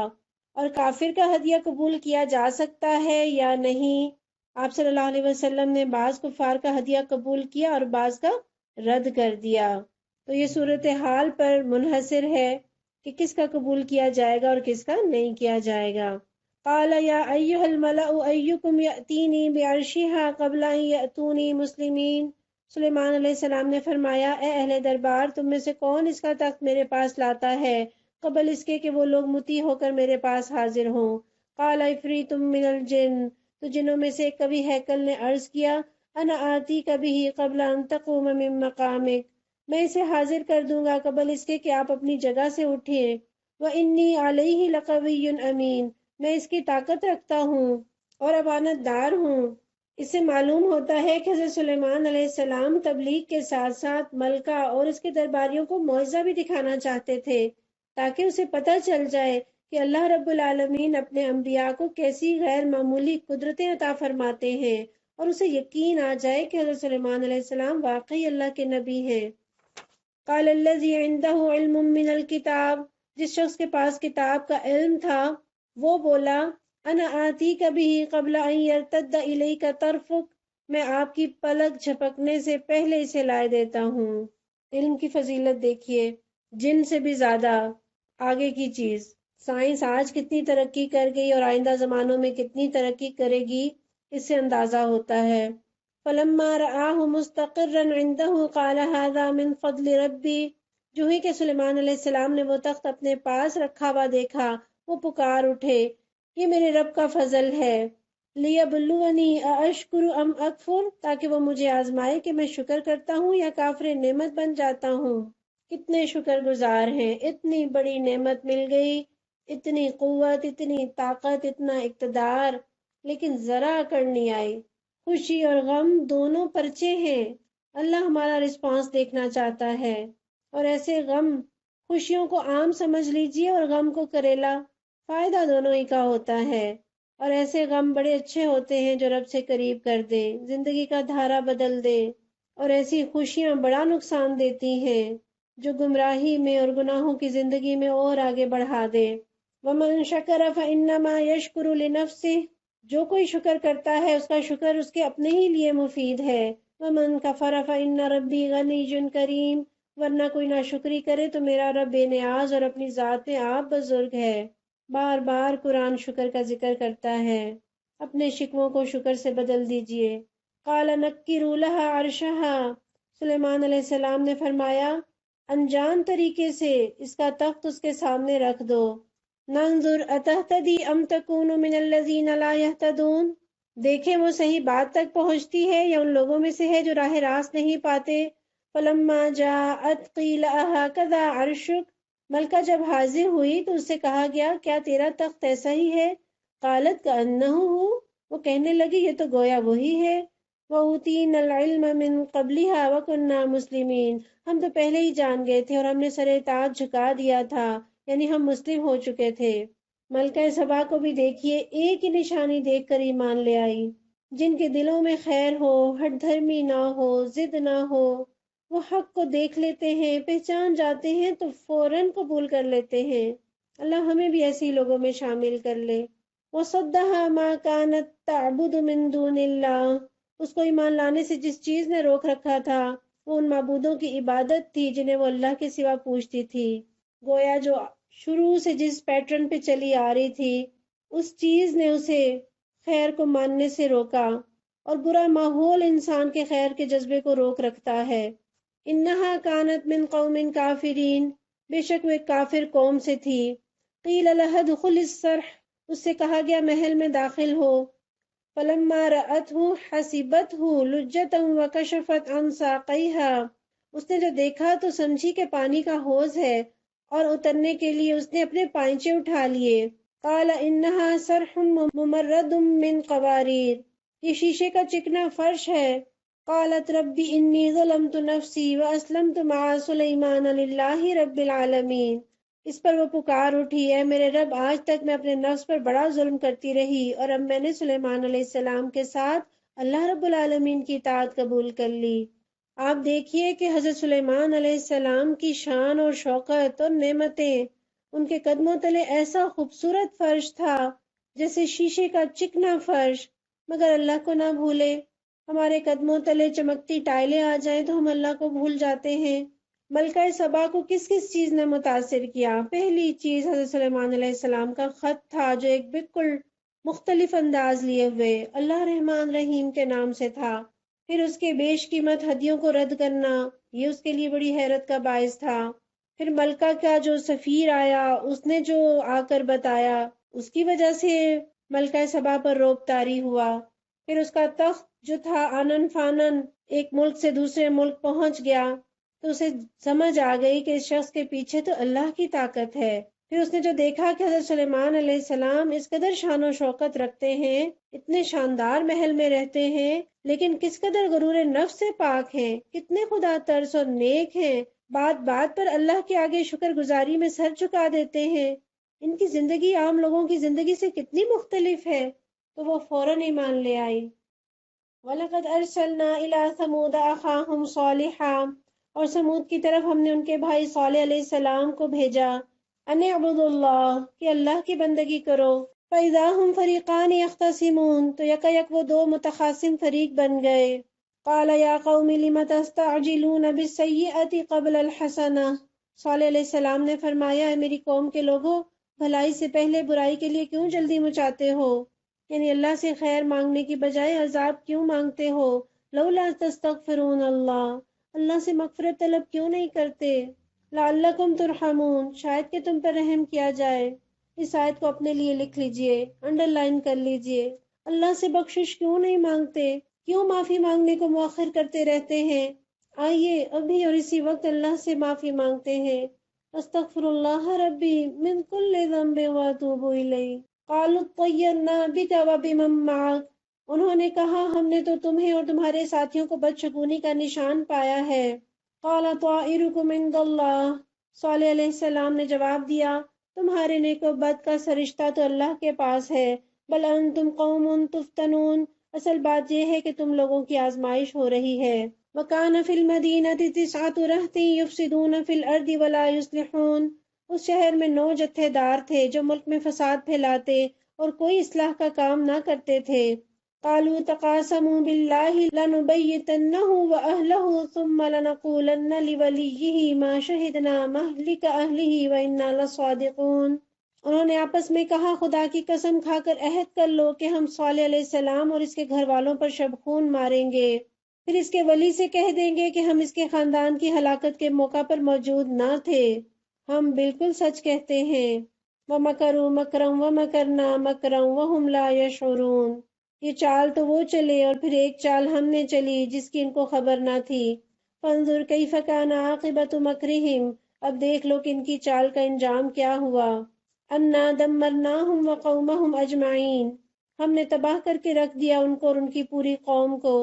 اور کافر کا ہدیہ قبول کیا جا سکتا ہے یا نہیں؟ آپ صلی اللہ علیہ وسلم نے بعض کفار کا ہدیہ قبول کیا اور بعض کا رد کر دیا۔ تو یہ صورتحال پر منحصر ہے کہ کس کا قبول کیا جائے گا اور کس کا نہیں کیا جائے گا۔ قال یا ایھا الملأ ایکم یأتینی بعرشها قبل ان یأتونی مسلمین، سلیمان علیہ السلام نے فرمایا اے اہل دربار، تم میں سے کون اس کا تخت میرے پاس لاتا ہے قبل اس کے کہ وہ لوگ مطیع ہو کر میرے پاس حاضر ہوں۔ قال عفریت من الجن، تو جنوں میں سے ایک کبھی ہیکل نے عرض کیا انا آتیک بہ قبل ان تقوم من مقامک، میں اسے حاضر کر دوں گا قبل اس کے کہ آپ اپنی جگہ سے اٹھیں۔ وانی علیہ لقوی امین، میں اس کی طاقت رکھتا ہوں اور امانت دار ہوں۔ اس سے معلوم ہوتا ہے کہ حضرت سلیمان علیہ السلام تبلیغ کے ساتھ ساتھ ملکہ اور اس کے درباریوں کو معجزہ بھی دکھانا چاہتے تھے، تاکہ اسے پتہ چل جائے کہ اللہ رب العالمین اپنے انبیاء کو کیسی غیر معمولی قدرتیں عطا فرماتے ہیں، اور اسے یقین آ جائے کہ حضرت سلیمان علیہ السلام واقعی اللہ کے نبی ہیں۔ قال الذی عنده علم من الکتاب، جس شخص کے پاس کتاب کا علم تھا وہ بولا، انا آتیک بہ قبل ان یرتد الیک طرفک، میں آپ کی پلک جھپکنے سے پہلے اسے لائے دیتا ہوں۔ علم کی فضیلت دیکھیے، جن سے بھی زیادہ آگے کی چیز۔ سائنس آج کتنی ترقی کر گئی اور آئندہ زمانوں میں کتنی ترقی کرے گی، اس سے اندازہ ہوتا ہے۔ فلما رآہ مستقرا عنده قال هذا من فضل ربی، جو ہی کہ سلیمان علیہ السلام نے وہ تخت اپنے پاس رکھا ہوا دیکھا، وہ پکار اٹھے، یہ میرے رب کا فضل ہے۔ لیبلونی ااشکر ام اکفر، تاکہ وہ مجھے آزمائے کہ میں شکر کرتا ہوں یا کافر نعمت بن جاتا ہوں۔ کتنے شکر گزار ہیں، اتنی بڑی نعمت مل گئی، اتنی قوت، اتنی طاقت، اتنا اقتدار، لیکن ذرا اکڑ نہیں آئی۔ خوشی اور غم دونوں پرچے ہیں، اللہ ہمارا رسپانس دیکھنا چاہتا ہے۔ اور ایسے غم، خوشیوں کو عام سمجھ لیجئے اور غم کو کریلا، فائدہ دونوں ہی کا ہوتا ہے۔ اور ایسے غم بڑے اچھے ہوتے ہیں جو رب سے قریب کر دے، زندگی کا دھارا بدل دے، اور ایسی خوشیاں بڑا نقصان دیتی ہیں جو گمراہی میں اور گناہوں کی زندگی میں اور آگے بڑھا دے۔ وَمَن شَكَرَ فَإِنَّمَا يَشْكُرُ لِنَفْسِهِ، جو کوئی شکر کرتا ہے اس کا شکر اس کے اپنے ہی لیے مفید ہے۔ وَمَن كَفَرَ فَإِنَّ رَبِّي غَنِيٌّ كَرِيمٌ، ورنہ کوئی ناشکری کرے تو میرا رب بے نیاز اور اپنی ذات میں آپ بزرگ ہے۔ بار بار قرآن شکر کا ذکر کرتا ہے، اپنے شکووں کو شکر سے بدل دیجئے۔ قَالَ نَكِّرُوا لَهَا عَرْشَهَا، سلیمان علیہ السلام نے فرمایا انجان طریقے سے اس کا تخت اس کے سامنے رکھ دو۔ ننظر اتہتدی ام تکون من الذین لا یہتدون، دیکھیں وہ صحیح بات تک پہنچتی ہے یا ان لوگوں میں سے ہے جو راہ راست نہیں پاتے۔ فلما جاءت قیل اہکذا عرشک، ملکہ جب حاضر ہوئی تو اس سے کہا گیا کیا تیرا تخت ایسا ہی ہے؟ قالت کأنہ ہو، وہ کہنے لگی یہ تو گویا وہی ہے۔ وَأُوتِينَا الْعِلْمَ مِن قَبْلِهَا وَكُنَّا مُسْلِمِينَ، ہم تو پہلے ہی جان گئے تھے اور ہم نے سر تاج جھکا دیا تھا، یعنی ہم مسلم ہو چکے تھے۔ ملکہ سبا کو بھی دیکھیے، ایک ہی نشانی دیکھ کر ایمان لے آئی۔ جن کے دلوں میں خیر ہو، ہٹ دھرمی نہ ہو، ضد نہ ہو، وہ حق کو دیکھ لیتے ہیں، پہچان جاتے ہیں تو فوراً قبول کر لیتے ہیں۔ اللہ ہمیں بھی ایسی لوگوں میں شامل کر لے۔ وَصَدَّهَا مَا كَانَتْ تَعْبُدُ مِن دُونِ اللَّهِ، اس کو ایمان لانے سے جس چیز نے روک رکھا تھا وہ ان معبودوں کی عبادت تھی جنہیں وہ اللہ کے سوا پوجتی تھی۔ گویا جو شروع سے جس پیٹرن پہ چلی آ رہی تھی اس چیز نے اسے خیر کو ماننے سے روکا، اور برا ماحول انسان کے خیر کے جذبے کو روک رکھتا ہے۔ انہا کانت من قوم کافرین، بے شک وہ ایک کافر قوم سے تھی۔ قیل لها ادخل الصرح، اس سے کہا گیا محل میں داخل ہو۔ فلما رأته حسبته لجة وكشفت عن ساقيها، اس نے جو دیکھا تو سمجھی کہ پانی کا حوض ہے، اور اترنے کے لیے اس نے اپنے پائنچے اٹھا لیے۔ قال انها صرح ممرد من قواریر، یہ شیشے کا چکنا فرش ہے۔ قالت رب انی ظلمت نفسی واسلمت مع سلیمان للہ رب العالمین، اس پر وہ پکار اٹھی اے میرے رب آج تک میں اپنے نفس پر بڑا ظلم کرتی رہی اور اب میں نے سلیمان علیہ السلام کے ساتھ اللہ رب العالمین کی اطاعت قبول کر لی۔ آپ دیکھیے کہ حضرت سلیمان علیہ السلام کی شان اور شوکت اور نعمتیں، ان کے قدموں تلے ایسا خوبصورت فرش تھا جیسے شیشے کا چکنا فرش، مگر اللہ کو نہ بھولے۔ ہمارے قدموں تلے چمکتی ٹائلیں آ جائیں تو ہم اللہ کو بھول جاتے ہیں۔ ملکہ سبا کو کس کس چیز نے متاثر کیا؟ پہلی چیز حضرت سلیمان علیہ السلام کا خط تھا جو ایک بالکل مختلف انداز لیے ہوئے اللہ رحمان رحیم کے نام سے تھا۔ پھر اس کے بیش قیمت ہدیوں کو رد کرنا، یہ اس کے لیے بڑی حیرت کا باعث تھا۔ پھر ملکہ کا جو سفیر آیا اس نے جو آ کر بتایا، اس کی وجہ سے ملکہ سبا پر روب طاری ہوا۔ پھر اس کا تخت جو تھا آنن فانن ایک ملک سے دوسرے ملک پہنچ گیا تو اسے سمجھ آ گئی کہ اس شخص کے پیچھے تو اللہ کی طاقت ہے۔ پھر اس نے جو دیکھا کہ حضرت سلیمان علیہ السلام اس قدر شان و شوکت رکھتے ہیں، اتنے شاندار محل میں رہتے ہیں، لیکن کس قدر غرور نفس سے پاک ہیں، کتنے خدا ترس اور نیک ہیں، بات بات پر اللہ کے آگے شکر گزاری میں سر جھکا دیتے ہیں، ان کی زندگی عام لوگوں کی زندگی سے کتنی مختلف ہے، تو وہ فوراً ایمان لے آئی۔ وَلَقَدْ أَرْسَلْنَا إِلَىٰ ثَمُودَ أَخَاهُمْ صَالِحًا، اور سمود کی طرف ہم نے ان کے بھائی صالح علیہ السلام کو بھیجا، أَنِ اعْبُدُوا اللَّهَ، کہ اللہ کی بندگی کرو۔ فَإِذَا هُمْ فَرِيقَانِ يَخْتَصِمُونَ، تو یکایک وہ دو متخاصم فریق بن گئے۔ قَالَ يَا قَوْمِ لِمَ تَسْتَعْجِلُونَ بِالسَّيِّئَةِ قَبْلَ الْحَسَنَةِ، صالح علیہ السلام نے فرمایا، اے میری قوم کے لوگوں، بھلائی سے پہلے برائی کے لیے کیوں جلدی مچاتے ہو؟ یعنی اللہ سے خیر مانگنے کی بجائے عذاب کیوں مانگتے ہو؟ لولا تستغفرون اللہ، اللہ سے مغفرت طلب کیوں نہیں کرتے؟ لعلکم ترحمون، شاید کہ تم پر رحم کیا جائے۔ اس آیت کو اپنے لیے لکھ لیجئے، انڈر لائن کر لیجئے۔ اللہ سے بخشش کیوں نہیں مانگتے؟ کیوں معافی مانگنے کو مؤخر کرتے رہتے ہیں؟ آئیے ابھی اور اسی وقت اللہ سے معافی مانگتے ہیں۔ استغفر اللہ ربی من کل ذنب واتوب الیہ۔ قالوا اطیرنا بک وبمن معک، انہوں نے کہا ہم نے تو تمہیں اور تمہارے ساتھیوں کو بدشگونی کا نشان پایا ہے۔ قال طائرکم عند اللہ، صالح علیہ السلام نے جواب دیا تمہارے نیک و بد کا سرشتہ تو اللہ کے پاس ہے۔ بل انتم قوم تفتنون، اصل بات یہ ہے کہ تم لوگوں کی آزمائش ہو رہی ہے۔ وَكَانَ فِي الْمَدِينَةِ تِسْعَةُ رَهْطٍ يُفْسِدُونَ فِي الْأَرْضِ وَلَا يُصْلِحُونَ، اس شہر میں 9 جتھے دار تھے جو ملک میں فساد پھیلاتے اور کوئی اصلاح کا کام نہ کرتے تھے۔ قَالُوا تَقَاسَمُوا بِاللَّهِ لَنُبَيِّتَنَّهُ وَأَهْلَهُ ثُمَّ لَنَقُولَنَّ لِوَلِيِّهِ مَا شَهِدْنَا مَهْلِكَ أَهْلِهِ وَإِنَّا لَصَادِقُونَ، انہوں نے آپس میں کہا خدا کی قسم کھا کر عہد کر لو کہ ہم صالح علیہ السلام اور اس کے گھر والوں پر شبخون ماریں گے، پھر اس کے ولی سے کہہ دیں گے کہ ہم اس کے خاندان کی ہلاکت کے موقع پر موجود نہ تھے، ہم بالکل سچ کہتے ہیں۔ وَمَكَرُوا مَكْرًا وَمَكَرْنَا مَكْرًا وَهُمْ لَا يَشْعُرُونَ، یہ چال تو وہ چلے اور پھر ایک چال ہم نے چلی جس کی ان کو خبر نہ تھی۔ فَانظُرْ كَيْفَ كَانَ عَاقِبَةُ مَكْرِهِمْ، اب دیکھ لو کہ ان کی چال کا انجام کیا ہوا۔ أَنَّا دَمَّرْنَاهُمْ وَقَوْمَهُمْ أَجْمَعِينَ، ہم نے تباہ کر کے رکھ دیا ان کو اور ان کی پوری قوم کو۔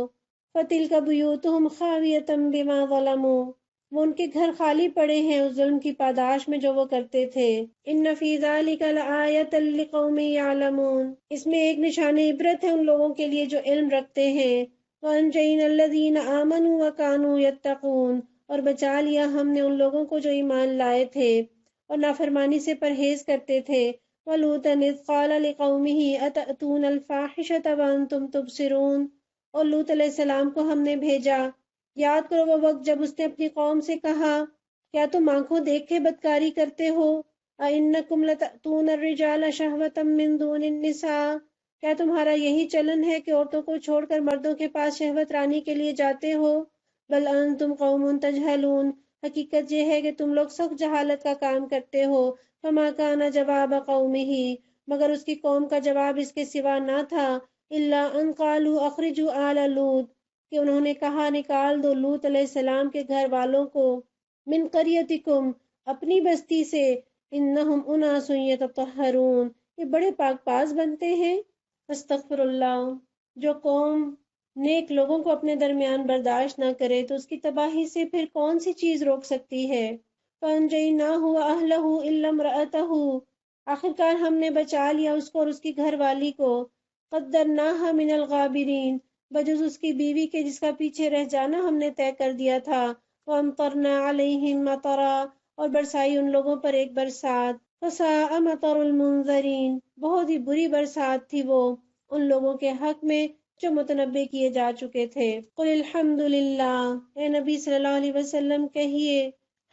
فَتِلْكَ بُيُوتُهُمْ خَاوِيَةً بِمَا ظَلَمُوا، وہ ان کے گھر خالی پڑے ہیں اس ظلم کی پاداش میں جو وہ کرتے تھے۔ ان فی ذلک لآیۃ لقوم یعلمون، اس میں ایک نشان عبرت ہے ان لوگوں کے لیے جو علم رکھتے ہیں۔ وانجینا الذین آمنوا وکانوا یتقون، اور بچا لیا ہم نے ان لوگوں کو جو ایمان لائے تھے اور نافرمانی سے پرہیز کرتے تھے۔ ولوطا اذ قال لقومه اتأتون الفاحشۃ وانتم تبصرون، اور لوط علیہ السلام کو ہم نے بھیجا، یاد کرو وہ وقت جب اس نے اپنی قوم سے کہا کیا تم آنکھوں دیکھے بدکاری کرتے ہو؟ اَإِنَّكُمْ لَتَأْتُونَ الرِّجَالَ شَهْوَةً مِّن دُونِ النِّسَاءِ، کیا تمہارا یہی چلن ہے کہ عورتوں کو چھوڑ کر مردوں کے پاس شہوت رانی کے لیے جاتے ہو؟ بل انتم قوم تجہلون، حقیقت یہ ہے کہ تم لوگ سخت جہالت کا کام کرتے ہو۔ فما كان جواب قومه، مگر اس کی قوم کا جواب اس کے سوا نہ تھا، الا ان قالوا اخرجوا آل لوط، کہ انہوں نے کہا نکال دو لوط علیہ السلام کے گھر والوں کو، من قریتکم، اپنی بستی سے، انہم اناس یتطہرون، یہ بڑے پاک باز بنتے ہیں۔ استغفر اللہ، جو قوم نیک لوگوں کو اپنے درمیان برداشت نہ کرے تو اس کی تباہی سے پھر کون سی چیز روک سکتی ہے۔ فَأَنْجَيْنَاهُ وَأَهْلَهُ إِلَّا امْرَأَتَهُ، آخرکار ہم نے بچا لیا اس کو اور اس کی گھر والی کو، قَدَّرْنَاهَا مِنَ الْغَابِرِينَ، بجز اس کی بیوی کے جس کا پیچھے رہ جانا ہم نے طے کر دیا تھا۔ وَأَمْطَرْنَا عَلَيْهِمْ مَطَرًا، اور برسائی ان لوگوں پر ایک برسات۔ فَسَاءَ مَطَرُ الْمُنذَرِينَ، بہت ہی بری برسات تھی وہ ان لوگوں کے حق میں جو متنبع کیے جا چکے تھے۔ قُلِ الْحَمْدُ لِلَّهِ، اے نبی صلی اللہ علیہ وسلم کہیے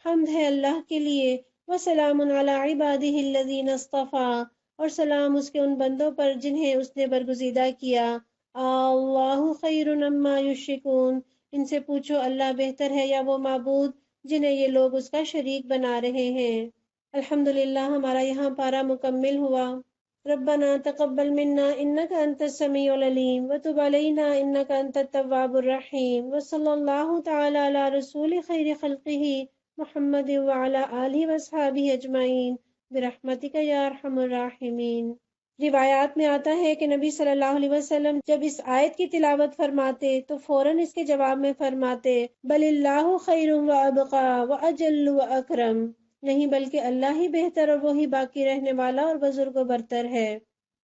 حمد ہے اللہ کے لیے، وَسَلَامٌ عَلَى عِبَادِهِ الَّذِينَ اصْطَفَىٰ، اور سلام اس کے ان بندوں پر جنہیں اس نے برگزیدہ کیا۔ اللہ خیر مما یشرکون، ان سے پوچھو اللہ بہتر ہے یا وہ معبود جنہیں یہ لوگ اس کا شریک بنا رہے ہیں۔ الحمدللہ، ہمارا یہاں پارہ مکمل ہوا۔ ربنا تقبل منا انك انت السميع العليم وتب علينا انك انت التواب الرحيم وصلى الله تعالى على رسول خير خلقه محمد وعلى آله واصحابه اجمعین برحمتک یا ارحم الراحمین۔ روایات میں آتا ہے کہ نبی صلی اللہ علیہ وسلم جب اس آیت کی تلاوت فرماتے تو فوراً اس کے جواب میں فرماتے بل اللہ خیر و ابقا و اجل و اکرم، نہیں بلکہ اللہ ہی بہتر اور وہی باقی رہنے والا اور بزرگ و برتر ہے۔